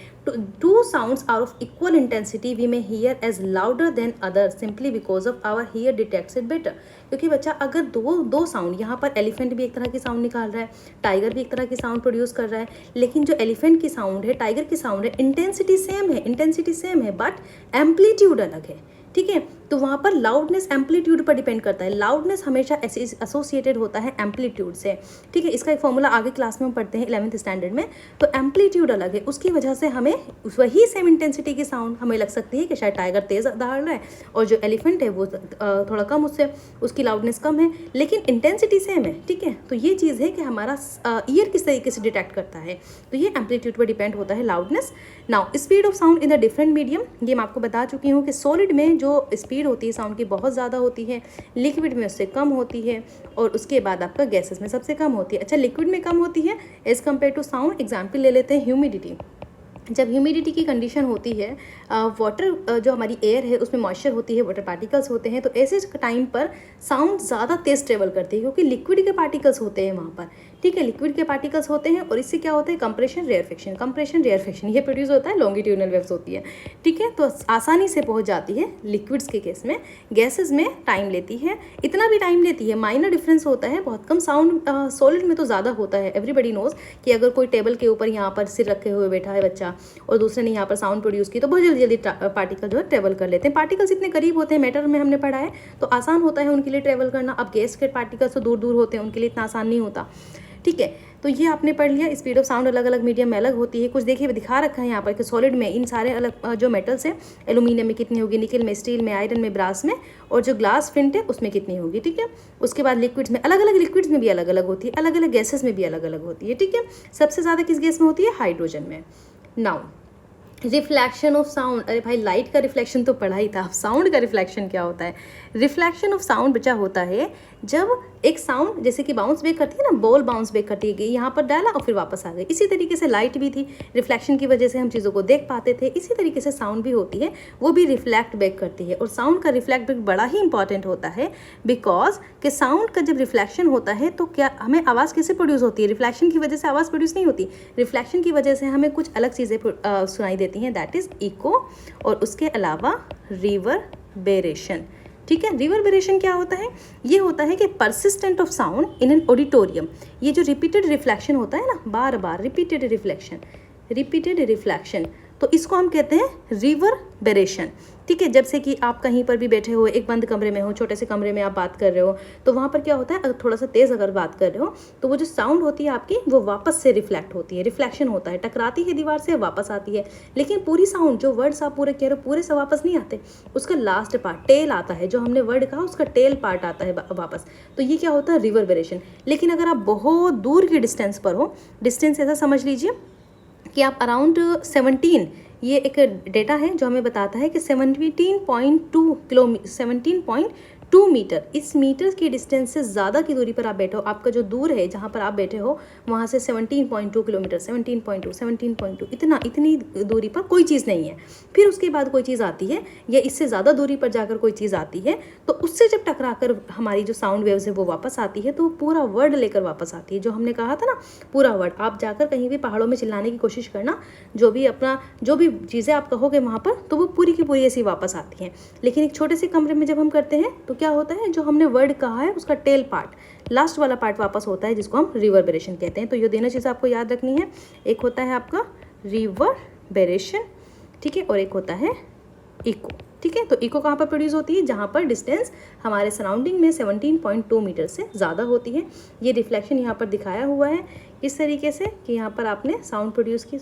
Two sounds are of equal intensity we may hear as louder than other simply because of our hear detects it better. क्योंकि बच्चा अगर दो साउंड, यहाँ पर एलिफेंट भी एक तरह की साउंड निकाल रहा है, टाइगर भी एक तरह की साउंड प्रोड्यूस कर रहा है, लेकिन जो एलिफेंट की साउंड है, टाइगर की साउंड है, इंटेंसिटी सेम है बट एम्पलीट्यूड अलग है, ठीक है। तो वहाँ पर लाउडनेस एम्पलीट्यूड पर डिपेंड करता है। लाउडनेस हमेशा एसोसिएटेड होता है एम्पलीट्यूड से, ठीक है। इसका एक फॉर्मूला आगे क्लास में हम पढ़ते हैं 11th स्टैंडर्ड में। तो एम्पलीट्यूड अलग है, उसकी वजह से हमें वही सेम इंटेंसिटी की साउंड हमें लग सकती है कि शायद टाइगर तेज़ दहाड़ रहा है और जो एलिफेंट है वो थोड़ा कम, उससे उसकी लाउडनेस कम है, लेकिन इंटेंसिटी सेम है, ठीक है। तो ये चीज़ है कि हमारा ईयर किस तरीके से डिटेक्ट करता है, तो ये एम्पलीट्यूड पर डिपेंड होता है loudness. Now speed of sound in the different medium, ये मैं आपको बता चुकी हूँ कि सॉलिड में जो स्पीड होती है साउंड की बहुत ज़्यादा होती है, लिक्विड में उससे कम होती है, और उसके बाद आपका गैसेस में सबसे कम होती है। अच्छा, लिक्विड में कम होती है as compare to sound. Example ले लेते हैं ह्यूमिडिटी। जब ह्यूमिडिटी की कंडीशन होती है, वाटर जो हमारी एयर है उसमें मॉइस्चर होती है, वाटर पार्टिकल्स होते हैं, तो ऐसे टाइम पर साउंड ज़्यादा तेज़ ट्रेवल करती है, क्योंकि लिक्विड के पार्टिकल्स होते हैं वहाँ पर, ठीक है। लिक्विड के पार्टिकल्स होते हैं और इससे क्या होता है? कंप्रेशन रेयरफिक्शन, ये प्रोड्यूस होता है, लॉन्गिट्यूडनल वेव्स होती है, ठीक है। तो आसानी से पहुँच जाती है लिक्विड्स के केस में। गैसेज में टाइम लेती है, इतना भी टाइम लेती है, माइनर डिफरेंस होता है, बहुत कम। साउंड सॉलिड में तो ज़्यादा होता है। एवरीबडी नोज कि अगर कोई टेबल के ऊपर यहाँ पर सिर रखे हुए बैठा है बच्चा और दूसरे ने यहाँ पर साउंड प्रोड्यूस की, तो बहुत जल्दी जल्दी पार्टिकल जो है ट्रेवल कर लेते हैं। पार्टिकल्स इतने करीब होते हैं, मैटर में हमने पढ़ा है, तो आसान होता है उनके लिए ट्रेवल करना। अब गैस के पार्टिकल्स तो दूर दूर होते हैं, उनके लिए इतना आसान नहीं होता, ठीक है। तो ये आपने पढ़ लिया। स्पीड ऑफ साउंड अलग अलग मीडियम में अलग होती है। कुछ देखिए दिखा रखा है यहाँ पर कि सॉलिड में इन सारे अलग जो मेटल्स हैं, एल्यूमिनियम में कितनी होगी, निकल में, स्टील में, आयरन में, ब्रास में, और जो ग्लास फ्लिंट है उसमें कितनी होगी, ठीक है। उसके बाद लिक्विड्स में अलग अलग, लिक्विड्स में भी अलग अलग होती है, अलग अलग गैसेस में भी अलग अलग होती है, ठीक है। सबसे ज़्यादा किस गैस में होती है, हाइड्रोजन में। नाउ रिफ्लेक्शन ऑफ साउंड, अरे भाई लाइट का रिफ्लेक्शन तो पढ़ा ही था, साउंड का रिफ्लेक्शन क्या होता है। रिफ्लेक्शन ऑफ साउंड बच्चा होता है जब एक साउंड जैसे कि बाउंस बैक करती है ना, बॉल बाउंस बैक करती है, यहाँ पर डाला और फिर वापस आ गई। इसी तरीके से लाइट भी थी, रिफ्लेक्शन की वजह से हम चीज़ों को देख पाते थे। इसी तरीके से साउंड भी होती है, वो भी रिफ्लेक्ट बैक करती है। और साउंड का रिफ्लेक्ट बैक बड़ा ही इंपॉर्टेंट होता है, बिकॉज कि साउंड का जब रिफ्लेक्शन होता है तो क्या हमें आवाज़ कैसे प्रोड्यूस होती है, रिफ्लेक्शन की वजह से आवाज़ प्रोड्यूस नहीं होती, रिफ्लेक्शन की वजह से हमें कुछ अलग चीज़ें सुनाई देती हैं, दैट इज़ इको, और उसके अलावा रिवर्बेरेशन, ठीक है। रिवर्बेरेशन क्या होता है, ये होता है कि persistent of sound in an auditorium, ये जो रिपीटेड रिफ्लेक्शन होता है ना, बार बार रिपीटेड रिफ्लेक्शन, तो इसको हम कहते हैं रिवर्बेरेशन, ठीक है। जब से कि आप कहीं पर भी बैठे हो, एक बंद कमरे में हो, छोटे से कमरे में आप बात कर रहे हो, तो वहाँ पर क्या होता है, अगर थोड़ा सा तेज़ अगर बात कर रहे हो तो वो जो साउंड होती है आपकी, वो वापस से रिफ्लेक्ट होती है, रिफ्लेक्शन होता है, टकराती है दीवार से, वापस आती है। लेकिन पूरी साउंड, जो वर्ड्स आप पूरे कह रहे हो, पूरे से वापस नहीं आते, उसका लास्ट पार्ट, टेल आता है, जो हमने वर्ड कहा उसका टेल पार्ट आता है वापस, तो ये क्या होता है, रिवर्बेरेशन। लेकिन अगर आप बहुत दूर की डिस्टेंस पर हो, डिस्टेंस ऐसा समझ लीजिए कि आप अराउंड 17, ये एक डेटा है जो हमें बताता है कि 17.2 मीटर, इस मीटर की डिस्टेंस से ज़्यादा की दूरी पर आप बैठे हो, आपका जो दूर है जहाँ पर आप बैठे हो वहाँ से 17.2 किलोमीटर, 17.2 इतनी दूरी पर कोई चीज़ नहीं है। फिर उसके बाद कोई चीज़ आती है या इससे ज़्यादा दूरी पर जाकर कोई चीज़ आती है, तो उससे जब टकरा कर हमारी जो साउंड वेव्स है वो वापस आती है, तो पूरा वर्ड लेकर वापस आती है। जो हमने कहा था ना, पूरा वर्ड, आप जाकर कहीं भी पहाड़ों में चिल्लाने की कोशिश करना, जो भी चीज़ें आप कहोगे वहाँ पर, तो वो पूरी की पूरी ऐसी वापस आती हैं। लेकिन एक छोटे से कमरे में जब हम करते हैं तो क्या होता है, जो हमने वर्ड कहा है उसका टेल पार्ट, लास्ट वाला पार्ट वापस होता है, जिसको हम रिवर्बेरेशन कहते हैं। तो ये दोनों चीज़ें आपको याद रखनी है, एक होता है आपका रिवर्बेरेशन, ठीक है, और एक होता है इको, ठीक है। तो इको कहाँ पर प्रोड्यूस होती है, जहाँ पर डिस्टेंस हमारे सराउंडिंग में 17.2 मीटर से ज़्यादा होती है। ये रिफ्लेक्शन यहाँ पर दिखाया हुआ है इस तरीके से कि यहाँ पर आपने साउंड प्रोड्यूस की,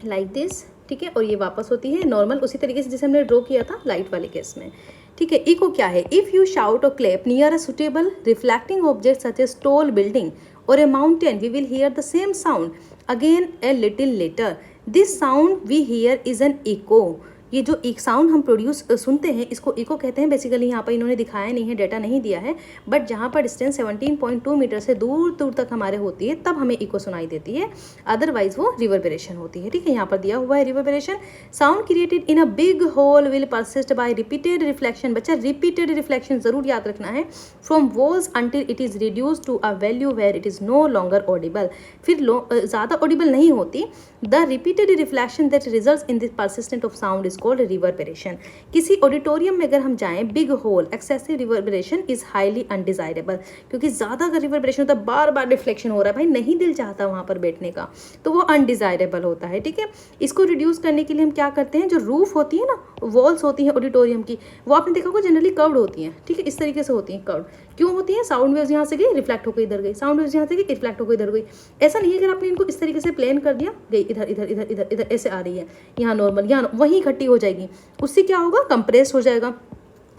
लाइक दिस, ठीक है, और ये वापस होती है नॉर्मल उसी तरीके से जैसे हमने ड्रॉ किया था लाइट वाले केस में, ठीक है। इको क्या है, इफ़ यू शाउट और clap near a suitable reflecting object such as tall building और a mountain, we will hear the same sound again a little later, this sound we hear is an echo. ये जो एक sound हम produce सुनते हैं इसको eco कहते हैं। बेसिकली यहाँ पर इन्होंने दिखाया नहीं है, डाटा नहीं दिया है, बट जहाँ पर डिस्टेंस 17.2 मीटर से दूर दूर तक हमारे होती है तब हमें इको सुनाई देती है, अदरवाइज वो रिवर्बेरेशन होती है, ठीक है। यहाँ पर दिया हुआ है reverberation, sound created in a big hall will persist by repeated reflection, बच्चा रिपीटेड रिफ्लेक्शन जरूर याद रखना है, from walls until it is reduce to a value where it is no longer audible, फिर ज़्यादा ऑडिबल नहीं होती। The repeated reflection that results in the persistent of sound is called reverberation. किसी auditorium में अगर हम जाएं, big hall, excessive reverberation is highly undesirable, क्योंकि ज़्यादा अगर रिवर्बेरेशन होता है, बार बार रिफ्लेक्शन हो रहा है, भाई नहीं दिल चाहता वहाँ पर बैठने का, तो वो अनडिजायरेबल होता है, ठीक है। इसको रिड्यूस करने के लिए हम क्या करते हैं, जो रूफ होती है ना, वॉल्स होती हैं ऑडिटोरियम की, वो आपने देखा होगा जनरली कर्व्ड होती हैं, ठीक है, इस तरीके से होती हैं कर्व्ड। क्यों होती है, साउंड वेव्स यहाँ से गई, रिफ्लेक्ट होकर इधर गई, साउंड वेव्स यहाँ से गई, रिफ्लेक्ट होकर इधर गई। ऐसा नहीं है अगर आपने इनको इस तरीके से प्लेन कर दिया, गई इधर इधर इधर इधर इधर ऐसे आ रही है, यहाँ नॉर्मल, यहाँ वहीं इकट्ठी हो जाएगी, उससे क्या होगा, कंप्रेस हो जाएगा।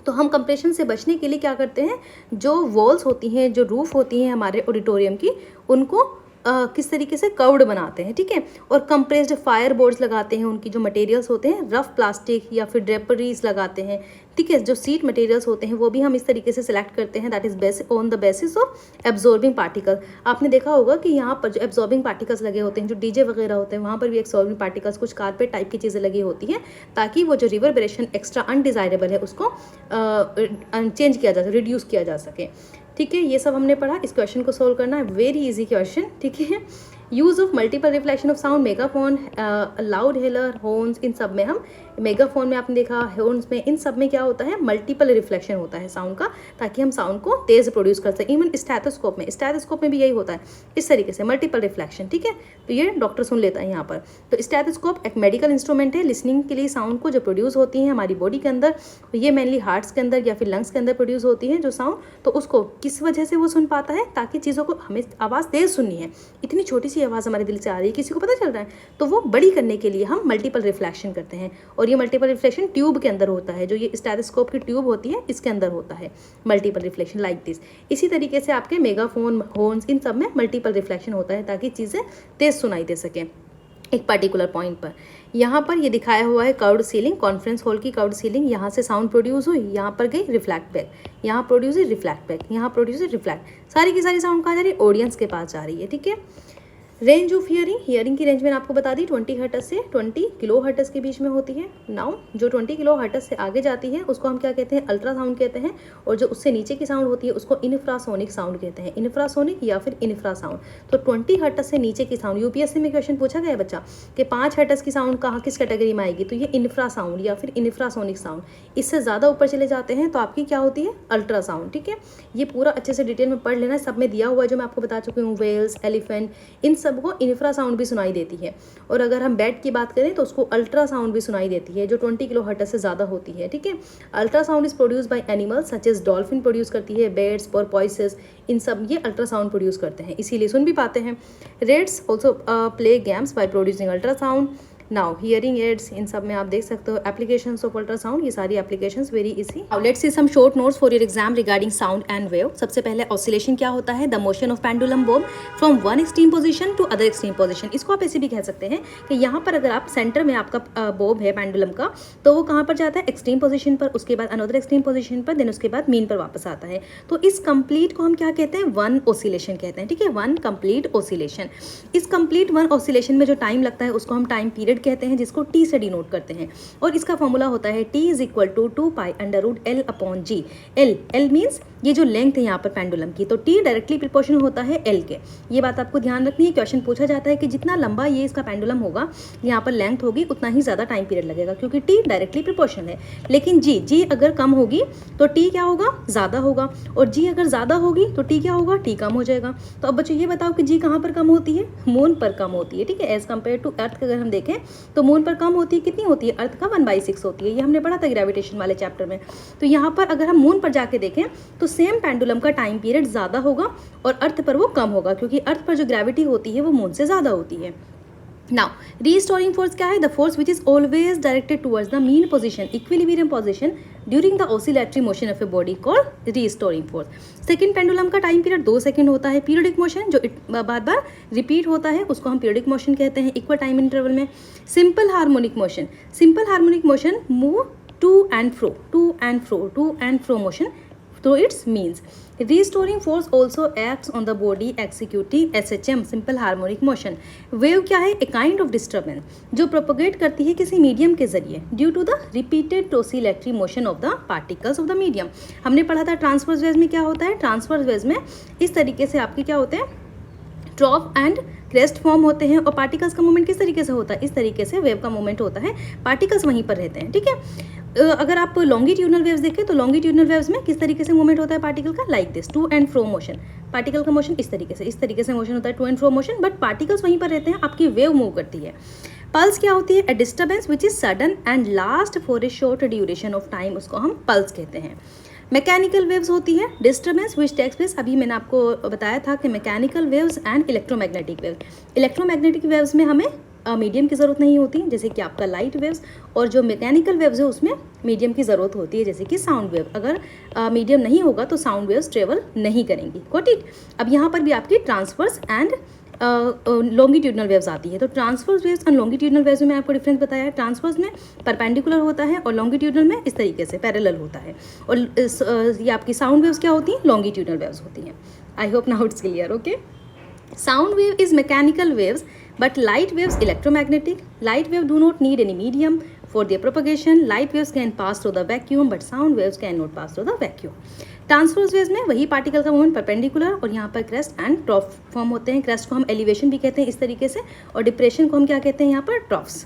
तो हम कंप्रेशन से बचने के लिए क्या करते हैं, जो वॉल्स होती हैं, जो रूफ होती हैं हमारे ऑडिटोरियम की, उनको किस तरीके से कर्व्ड बनाते हैं, ठीक है, और कंप्रेस्ड फायर बोर्ड्स लगाते हैं, उनकी जो मटेरियल्स होते हैं रफ प्लास्टिक या फिर ड्रेपरीज लगाते हैं, ठीक है। जो सीट मटेरियल्स होते हैं वो भी हम इस तरीके से सिलेक्ट करते हैं, that is on the basis of absorbing particle. आपने देखा होगा कि यहाँ पर जो एब्जॉर्बिंग पार्टिकल्स लगे होते हैं, जो डीजे वगैरह होते हैं वहाँ पर भी एब्जॉर्बिंग पार्टिकल्स, कुछ कारपेट टाइप की चीज़ें लगी होती हैं, ताकि वो जो रिवर्बेरेशन एक्स्ट्रा अनडिजायरेबल है उसको चेंज किया जा सके, रिड्यूस किया जा सके, ठीक है। ये सब हमने पढ़ा। इस क्वेश्चन को सोल्व करना है, वेरी इजी क्वेश्चन, ठीक है। Use of multiple reflection of sound, megaphone, loud hailer, horns, इन सब में हम मेगाफोन में आपने देखा, हॉर्न्स में, इन सब में क्या होता है मल्टीपल रिफ्लेक्शन होता है साउंड का, ताकि हम साउंड को तेज प्रोड्यूस कर सकें। इवन स्टेथोस्कोप में भी यही होता है इस तरीके से मल्टीपल रिफ्लेक्शन, ठीक है। तो ये डॉक्टर सुन लेता है यहाँ पर। तो स्टेथोस्कोप एक मेडिकल इंस्ट्रूमेंट है लिसनिंग के लिए साउंड को जो प्रोड्यूस होती है हमारी बॉडी के अंदर, तो ये मेनली हार्ट्स के अंदर या फिर लंग्स के अंदर प्रोड्यूस होती है जो साउंड, तो उसको किस वजह से वो सुन पाता है, ताकि चीज़ों को हमें आवाज़ तेज सुननी है, इतनी छोटी सी आवाज़ हमारे दिल से आ रही है, किसी को पता चल रहा है, तो वो बड़ी करने के लिए हम मल्टीपल रिफ्लेक्शन करते हैं। और ये मल्टीपल रिफ्लेक्शन ट्यूब के अंदर होता है, जो ये स्टेथोस्कोप की ट्यूब होती है इसके अंदर होता है मल्टीपल रिफ्लेक्शन लाइक दिस। इसी तरीके से आपके मेगाफोन, हॉर्न्स, इन सब में मल्टीपल रिफ्लेक्शन होता है ताकि चीज़ें तेज सुनाई दे सकें एक पर्टिकुलर पॉइंट पर। यहाँ पर ये दिखाया हुआ है कर्व्ड सीलिंग, कॉन्फ्रेंस हॉल की कर्व्ड सीलिंग, यहाँ से साउंड प्रोड्यूस हुई, यहाँ पर गई रिफ्लेक्ट बैक, यहाँ प्रोड्यूस हुई रिफ्लेक्ट बैक, यहाँ प्रोड्यूस हुई रिफ्लेक्ट, सारी की सारी साउंड कहाँ जा रही है, ऑडियंस के पास जा रही है, ठीक है। रेंज ऑफ हियरिंग की रेंज मैंने आपको बता दी 20 हर्ट्ज से 20 किलो हर्ट्ज के बीच में होती है। नाउ जो 20 किलो हर्ट्ज से आगे जाती है उसको हम क्या कहते हैं, अल्ट्रासाउंड कहते हैं, और जो उससे नीचे की साउंड होती है उसको इन्फ्रासोनिक साउंड कहते हैं, इन्फ्रासोनिक या फिर इन्फ्रासाउंड। तो 20 हर्ट्ज से नीचे की साउंड, यूपीएससी में क्वेश्चन पूछा गया बच्चा कि 5 हर्ट्ज की साउंड कहाँ किस कैटेगरी में आएगी, तो ये इन्फ्रासाउंड या फिर इन्फ्रासोनिक साउंड। इससे ज़्यादा ऊपर चले जाते हैं तो आपकी क्या होती है, अल्ट्रासाउंड, ठीक है। ये पूरा अच्छे से डिटेल में पढ़ लेना, सब में दिया हुआ है जो मैं आपको बता चुकी हूँ, वेल्स, एलिफेंट, इन सब को इन्फ्रासाउंड भी सुनाई देती है। और अगर हम बैट की बात करें तो उसको अल्ट्रासाउंड भी सुनाई देती है जो 20 किलो हर्ट्ज से ज़्यादा होती है, ठीक है। Ultrasound is produce by animals such as dolphin produce करती है, बेड्स, पोर्पोइसेस, इन सब ये अल्ट्रासाउंड प्रोड्यूस करते हैं, इसीलिए सुन भी पाते हैं। Rats also play games by producing ultrasound. Now hearing aids, इन सब में आप देख सकते हो एप्लीकेशंस ऑफ अल्ट्रासाउंड, ये सारी applications very easy. Now let's see some short notes for your exam regarding sound and wave. सबसे पहले ऑसिलेशन क्या होता है, the motion of pendulum bob from one extreme position to other extreme position. इसको आप ऐसे भी कह सकते हैं कि यहाँ पर अगर आप सेंटर में आपका बॉब है पेंडुलम का, तो वो कहाँ पर जाता है, एक्सट्रीम पोजीशन पर, उसके बाद अनदर एक्सट्रीम पोजीशन पर, देन उसके बाद मीन पर वापस आता है। तो इस कंप्लीट को हम क्या कहते हैं, वन ऑसिलेशन कहते हैं, ठीक है, वन कंप्लीट ऑसिलेशन। इस कंप्लीट वन ऑसिलेशन में जो टाइम लगता है उसको हम टाइम पीरियड कहते हैं, जिसको टी से डिनोट करते हैं। और इसका फॉर्मूला होता है T is equal to 2π√L/G। L means ये जो लेंथ है यहाँ पर पेंडुलम की, तो T डायरेक्टली प्रोपोर्शनल होता है L के। ये बात आपको ध्यान रखनी है, क्वेश्चन पूछा जाता है कि जितना लंबा ये इसका पेंडुलम होगा, यहाँ पर लेंथ होगी, उतना ही ज़्यादा टाइम पीरियड लगेगा, क्योंकि T डायरेक्टली प्रोपोर्शनल है। लेकिन G अगर कम होगी तो T क्या होगा, ज़्यादा होगा, और G अगर ज़्यादा होगी तो T क्या होगा, T कम हो जाएगा। तो अब बच्चों ये बताओ कि G कहाँ पर कम होती है, मून पर कम होती है, ठीक है। एज कम्पेयर टू अर्थ अगर हम देखें तो मून पर कम होती है, कितनी होती है, अर्थ का 1/6 होती है, ये हमने पढ़ा था ग्रेविटेशन वाले चैप्टर में। तो यहाँ पर अगर हम मून पर जाके देखें तो सेम पेंडुलम का टाइम पीरियड ज़्यादा होगा और अर्थ पर वो कम होगा, क्योंकि अर्थ पर जो ग्रेविटी होती है वो मून से ज़्यादा होती है। नाउ रीस्टोरिंग फोर्स क्या है, the force which is always directed towards the mean position, equilibrium position during the oscillatory motion of a body called restoring force. Second pendulum का टाइम पीरियड 2 सेकंड होता है। Periodic motion जो बार बार repeat होता है उसको हम पीरियडिक मोशन कहते हैं, इक्वल टाइम इंटरवल में। Simple harmonic motion move to and fro motion through its means. Restoring force also acts on the body executing SHM, simple harmonic motion. Wave क्या है, a kind of disturbance जो propagate करती है किसी medium के जरिए due to the repeated oscillatory motion of the particles of the medium. हमने पढ़ा था ट्रांसवर्स वेव्स में क्या होता है, ट्रांसवर्स वेव्स में इस तरीके से आपके क्या होते हैं, ट्रॉप एंड क्रेस्ट फॉर्म होते हैं, और पार्टिकल्स का मूवमेंट किस तरीके से होता है, इस तरीके से वेव का मूवमेंट होता है, पार्टिकल्स वहीं पर रहते हैं, ठीक है। अगर आप लॉन्गिट्यूडनल वेव्स देखें तो लॉन्गिट्यूडनल वेव्स में किस तरीके से मूवमेंट होता है पार्टिकल का, like this, to and fro motion. Particle का मोशन इस तरीके से मोशन होता है, to and fro motion, but particles वहीं पर रहते हैं, आपकी वेव मूव करती है। पल्स क्या होती है, ए disturbance which is sudden and last for a short duration of time, उसको हम पल्स कहते हैं। मैकेनिकल वेव्स होती है डिस्टर्बेंस विच टेक्स प्लेस, अभी मैंने आपको बताया था कि mechanical waves and electromagnetic waves. Electromagnetic waves में हमें मीडियम की ज़रूरत नहीं होती, जैसे कि आपका लाइट वेव्स, और जो मैकेनिकल वेव्स है उसमें मीडियम की ज़रूरत होती है, जैसे कि साउंड वेव। अगर मीडियम नहीं होगा तो साउंड वेव्स ट्रेवल नहीं करेंगी, गॉट इट। अब यहाँ पर भी आपकी ट्रांसवर्स एंड लॉन्गिट्यूडनल वेव्स आती है। तो transverse waves and longitudinal waves में आपको डिफरेंस बताया है, ट्रांसवर्स में परपेंडिकुलर होता है और लॉन्गिट्यूडनल में इस तरीके से पैरेलल होता है, और ये आपकी साउंड वेव्स क्या होती हैं, लॉन्गिट्यूडनल वेव्स होती हैं। I hope now it's clear, okay. Sound wave is mechanical waves, but light waves electromagnetic. Light wave do not need any medium for their propagation. Light waves can pass through the vacuum, but sound waves cannot pass through the vacuum. Transverse waves में वही particle का movement perpendicular, और यहाँ पर crest and ट्रॉफ form होते हैं। Crest को हम एलिवेशन भी कहते हैं इस तरीके से, और डिप्रेशन को हम क्या कहते हैं यहाँ पर, troughs.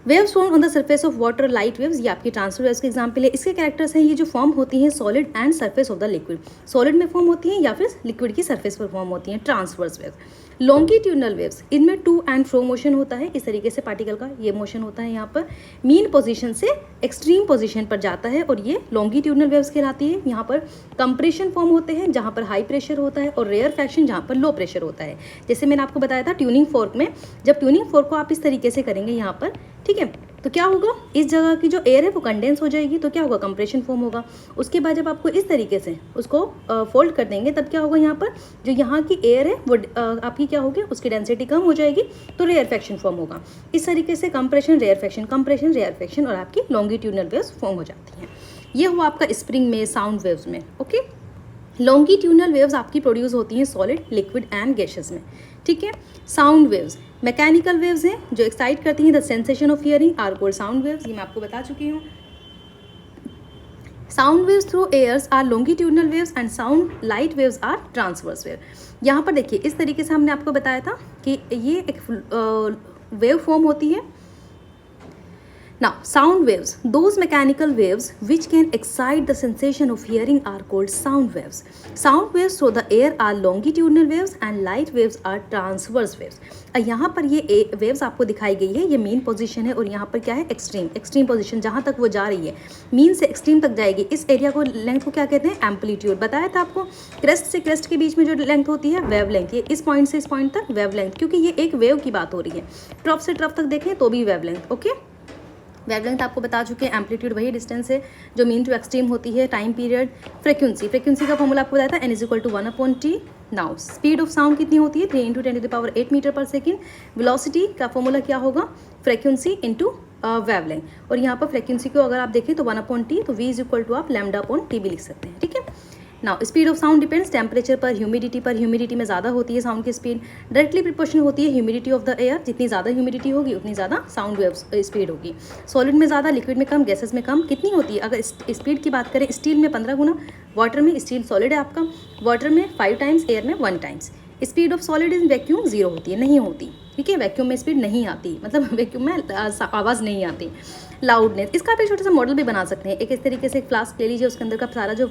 Waves form on the surface of water, light waves, ये आपकी ट्रांसफर वेव्स के एग्जाम्पल है। इसके कैरेक्टर्स हैं, ये जो फॉर्म होती हैं solid and surface of the liquid, solid में फॉर्म होती हैं या फिर लिक्विड की सरफेस पर फॉर्म होती हैं, ट्रांसवर्स वेव्स। लॉन्गिट्यूडनल वेव्स, इनमें टू एंड फ्रो मोशन होता है, इस तरीके से पार्टिकल का ये मोशन होता है, यहाँ पर मीन पोजीशन से एक्सट्रीम पोजीशन पर जाता है, और ये लॉन्गिट्यूडनल वेव्स कहलाती है। यहाँ पर कंप्रेशन फॉर्म होते हैं जहाँ पर हाई प्रेशर होता है, और रेयर फ्रैक्शन जहाँ पर लो प्रेशर होता है। जैसे मैंने आपको बताया था ट्यूनिंग फोर्क में, जब ट्यूनिंग फोर्क को आप इस तरीके से करेंगे यहाँ पर, ठीक है, तो क्या होगा, इस जगह की जो एयर है वो कंडेंस हो जाएगी, तो क्या होगा, कंप्रेशन फॉर्म होगा। उसके बाद जब आपको इस तरीके से उसको फोल्ड कर देंगे, तब क्या होगा, यहाँ पर जो यहाँ की एयर है वो आपकी क्या होगी, उसकी डेंसिटी कम हो जाएगी, तो रेयर फ्रैक्शन फॉर्म होगा। इस तरीके से कंप्रेशन रेयर फ्रैक्शन और आपकी लॉन्गिट्यूडनल वेव्स फॉर्म हो जाती हैं। ये हुआ आपका स्प्रिंग में, साउंड वेव्स में। ओके, लॉन्गिट्यूडनल वेव्स आपकी प्रोड्यूस होती हैं सॉलिड, लिक्विड एंड गैसेस में, ठीक है। साउंड वेव्स मैकेनिकल वेव्स हैं जो एक्साइट करती हैं the sensation of hearing, are called sound waves, ये मैं आपको बता चुकी हूँ। Sound waves through airs are longitudinal waves and sound light waves are transverse wave. यहाँ पर देखिए इस तरीके से हमने आपको बताया था कि ये एक वेव फॉर्म होती है। Now, sound waves, those mechanical waves which can excite the sensation of hearing are called sound waves. Sound waves through the air are longitudinal waves and light waves are transverse waves. यहाँ पर ये waves आपको दिखाई गई है, ये mean position है, और यहाँ पर क्या है, एक्सट्रीम पोजीशन, जहाँ तक वो जा रही है मीन से एक्सट्रीम तक जाएगी। इस एरिया को, लेंथ को क्या कहते हैं, एम्पलीट्यूड। बताया था आपको, क्रेस्ट से क्रेस्ट के बीच में जो लेंथ होती है वेव लेंथ, ये इस पॉइंट से इस पॉइंट तक वेव लेंथ, क्योंकि ये एक वेव की बात हो रही है। ट्रफ से ट्रफ तक देखें तो भी वेव लेंथ। ओके, वेवलेंथ आपको बता चुके हैं, एम्पलीट्यूड वही डिस्टेंस है जो मीन टू एक्सट्रीम होती है। टाइम पीरियड, फ्रीक्वेंसी का फॉर्मूला आपको बताया था, n = 1/t। Now speed of sound कितनी होती है, 3 × 10⁸ मीटर पर सेकेंड। वेलोसिटी का फॉर्मूला क्या होगा, फ्रीक्वेंसी इंटू वेवलेंथ, और यहाँ पर फ्रीक्वेंसी को अगर आप देखें तो 1/t, तो v = आप λ/t भी लिख सकते हैं, ठीक है। Now speed of sound depends temperature पर, ह्यूमिडिटी में ज़्यादा होती है साउंड की स्पीड, डायरेक्टली प्रोपोर्शनल होती है ह्यूमिडिटी ऑफ द एयर, जितनी ज़्यादा ह्यूमिडिटी होगी उतनी ज़्यादा साउंड वेव स्पीड होगी। सॉलिड में ज़्यादा, लिक्विड में कम, गैसेस में कम। कितनी होती है, अगर स्पीड की बात करें, स्टील में 15 गुना, वाटर में, स्टील सॉलिड है आपका, वाटर में 5 टाइम्स, एयर में 1 times. Speed of solid in vacuum 0 होती है, नहीं होती, ठीक है। वैक्यूम में स्पीड नहीं आती, मतलब वैक्यूम में आवाज़ नहीं आती। लाउडनेस, इसका आप एक छोटा सा मॉडल भी बना सकते हैं। एक इस तरीके से एक फ्लास्क ले लीजिए, उसके अंदर का सारा जो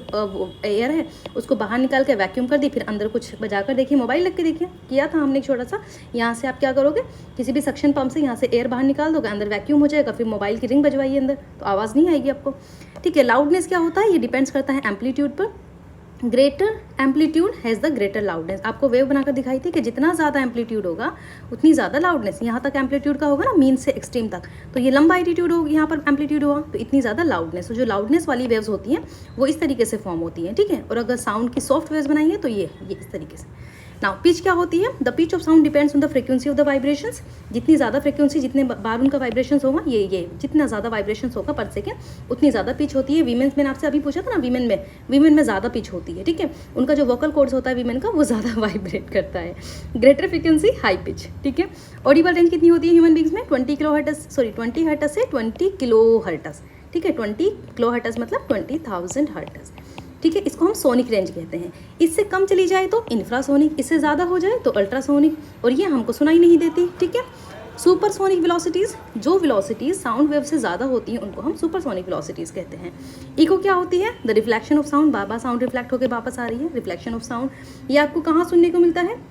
एयर है उसको बाहर निकाल के वैक्यूम कर दी, फिर अंदर कुछ बजा कर देखिए, मोबाइल लग के देखिए, किया था हमने एक छोटा सा। यहाँ से आप क्या करोगे, किसी भी सक्शन पंप से यहाँ से एयर बाहर निकाल दोगे, अंदर वैक्यूम हो जाएगा, फिर मोबाइल की रिंग बजवाइए अंदर, तो आवाज़ नहीं आएगी आपको, ठीक है। लाउडनेस क्या होता है, ये डिपेंड्स करता है एम्पलीट्यूड पर। Greater amplitude has the greater loudness. आपको वेव बनाकर दिखाई थी कि जितना ज़्यादा एम्पलीट्यूड होगा उतनी ज़्यादा लाउडनेस, यहाँ तक एम्पलीट्यूड का होगा ना, मीन से एक्सट्रीम तक, तो ये लंबा एटीट्यूड होगी, यहाँ पर एम्पलीट्यूड हुआ तो इतनी ज़्यादा लाउडनेस। तो जो लाउडनेस वाली वेव्स होती हैं वो इस तरीके से फॉर्म होती हैं, ठीक है। और अगर साउंड की सॉफ्ट वेव्स बनाएंगे तो ये इस तरीके से। नाउ पिच क्या होती है, the pitch of sound depends on the frequency of the vibrations. जितनी ज़्यादा फ्रीक्वेंसी, जितने बार उनका वाइब्रेशंस होगा, ये जितना ज़्यादा वाइब्रेशंस होगा पर सेकेंड उतनी ज़्यादा पिच होती है। वीमेन्स, मैंने आपसे अभी पूछा था ना, वीमेन में ज़्यादा पिच होती है, ठीक है। उनका जो वोकल कॉर्ड्स होता है वीमेन का, वो ज़्यादा वाइब्रेट करता है। ग्रेटर फ्रीक्वेंसी हाई पिच, ठीक है। ऑडिबल रेंज कितनी होती है ह्यूमन बींग्स में, 20 हर्ट्ज से 20 किलो हर्ट्ज, ठीक है। 20 किलो हर्ट्ज मतलब 20,000 हर्ट्ज, ठीक है। इसको हम सोनिक रेंज कहते हैं। इससे कम चली जाए तो इंफ्रासोनिक, इससे ज़्यादा हो जाए तो अल्ट्रासोनिक, और ये हमको सुनाई नहीं देती, ठीक है। सुपरसोनिक वेलोसिटीज़, जो वेलोसिटीज़ साउंड वेव से ज़्यादा होती हैं उनको हम सुपरसोनिक वेलोसिटीज़ कहते हैं। इको क्या होती है, the reflection of sound, bar bar sound reflect होकर वापस आ रही है, रिफ्लेक्शन ऑफ साउंड। ये आपको कहाँ सुनने को मिलता है,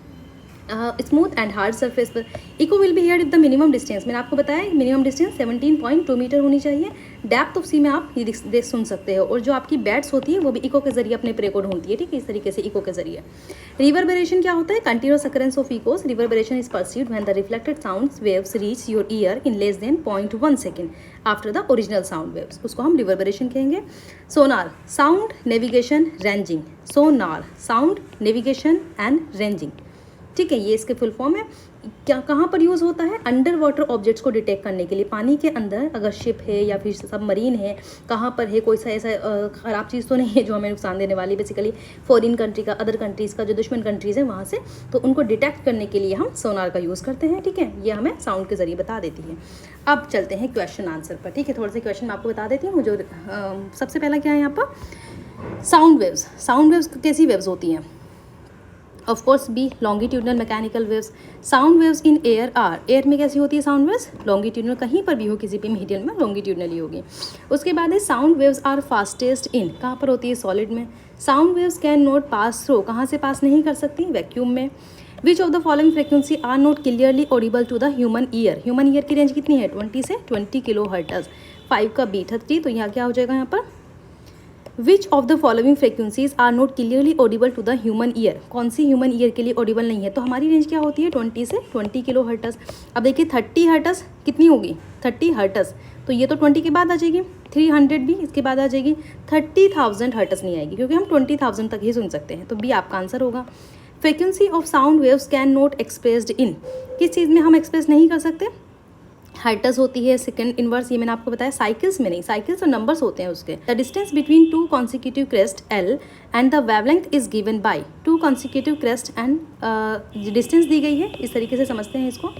स्मूथ एंड हार्ड सरफेस पर। Echo will be heard if the minimum distance, मैंने आपको बताया मिनिमम डिस्टेंस 17.2 मीटर होनी चाहिए। डेप्थ ऑफ सी में आप ये सुन सकते हो, और जो आपकी बैट्स होती है वो भी इको के जरिए अपने प्रे को ढूंढती है, ठीक है, इस तरीके से इको के जरिए। रिवर्बरेशन क्या होता है, continuous occurrence of echoes. Reverberation is perceived when the reflected sound waves reach your ear in less than 0.1 second after the original sound waves, उसको हम रिवर्बरेशन कहेंगे। Sonar, sound navigation ranging, sonar sound navigation and ranging, ठीक है, ये इसके full form है। क्या कहाँ पर यूज़ होता है, अंडर वाटर ऑब्जेक्ट्स को डिटेक्ट करने के लिए। पानी के अंदर अगर शिप है या फिर सबमरीन है, कहाँ पर है, कोई सा ऐसा ख़राब चीज़ तो नहीं है जो हमें नुकसान देने वाली, बेसिकली फॉरेन कंट्री का, अदर कंट्रीज़ का, जो दुश्मन कंट्रीज़ हैं वहाँ से, तो उनको डिटेक्ट करने के लिए हम सोनार का यूज़ करते हैं, ठीक है। ये हमें साउंड के ज़रिए बता देती है। अब चलते हैं क्वेश्चन आंसर पर, ठीक है। थोड़े से क्वेश्चन मैं आपको बता देती हूँ। जो सबसे पहला क्या है यहाँ पर, साउंड वेव्स कैसी वेव्स होती हैं? Of course be longitudinal mechanical waves. Sound waves in air are, air में कैसी होती है साउंड वेव्स? लॉन्गिट्यूडनल, कहीं पर भी हो किसी भी मीडियम में लॉन्गिट्यूडनल ही होगी। उसके बाद है sound waves are fastest in, कहाँ पर होती है? सॉलिड में। Sound waves can not pass through, कहाँ से पास नहीं कर सकती? वैक्यूम में। Which of the following frequency are not clearly audible to the human ear? Human ear की रेंज कितनी है? 20 से 20 किलो हर्ट्ज। 5 का बी 30, तो यहाँ क्या हो जाएगा यहाँ पर? Which of the following frequencies are not clearly audible to the human ear? कौन सी ह्यूमन ईयर के लिए ऑडिबल नहीं है? तो हमारी रेंज क्या होती है? 20 से 20 किलो हर्ट्ज। अब देखिए 30 हर्ट्ज कितनी होगी? 30 हर्ट्ज, तो ये तो 20 के बाद आ जाएगी। 300 भी इसके बाद आ जाएगी। 30,000 हर्ट्ज नहीं आएगी, क्योंकि हम 20,000 तक ही सुन सकते हैं। तो बी आपका आंसर होगा। Frequency of sound waves can not expressed in, किस चीज़ में हम एक्सप्रेस नहीं कर सकते? हर्ट्ज होती है, सेकंड इनवर्स, ये मैंने आपको बताया। साइकिल्स में नहीं, साइकिल्स और नंबर्स होते हैं उसके। The distance between two consecutive crest L and the wavelength is given by two consecutive crest and distance दी गई है, इस तरीके से समझते हैं इसको,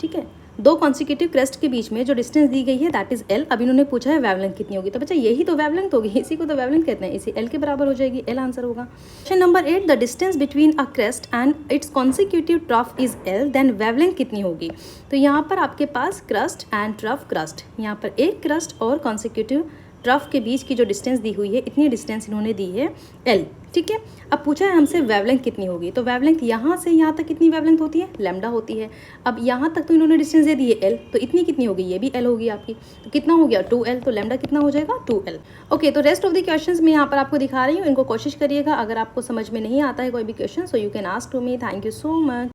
ठीक है। दो कॉन्सिक्यूटिव क्रेस्ट के बीच में जो डिस्टेंस दी गई है दैट इज एल। अब इन्होंने पूछा है वेवलेंथ कितनी होगी, तो बच्चा यही तो वेवलेंथ होगी, इसी को तो वेवलेंथ कहते हैं, इसी एल के बराबर हो जाएगी, एल आंसर होगा। Question number 8, the distance between a crest and it's consecutive trough is L, then wavelength कितनी होगी? तो यहाँ पर आपके पास क्रस्ट एंड ट्रफ, क्रस्ट यहाँ पर एक क्रस्ट और कॉन्सिक्यूटिव ट्रफ के बीच की जो डिस्टेंस दी हुई है, इतनी डिस्टेंस इन्होंने दी है एल, ठीक है। अब पूछा है हमसे वेवलेंथ कितनी होगी, तो वेवलेंथ यहाँ से यहाँ तक कितनी वेवलेंथ होती है? लैम्डा होती है। अब यहाँ तक तो इन्होंने डिस्टेंस दे दी है एल, तो इतनी कितनी होगी? ये भी एल होगी आपकी, तो कितना हो गया? 2L, तो लैम्डा कितना हो जाएगा? 2L। ओके, तो रेस्ट ऑफ द क्वेश्चंस मैं यहाँ पर आपको दिखा रही हूँ, इनको कोशिश करिएगा। अगर आपको समझ में नहीं आता है कोई भी question, so you can ask to me. Thank you so much.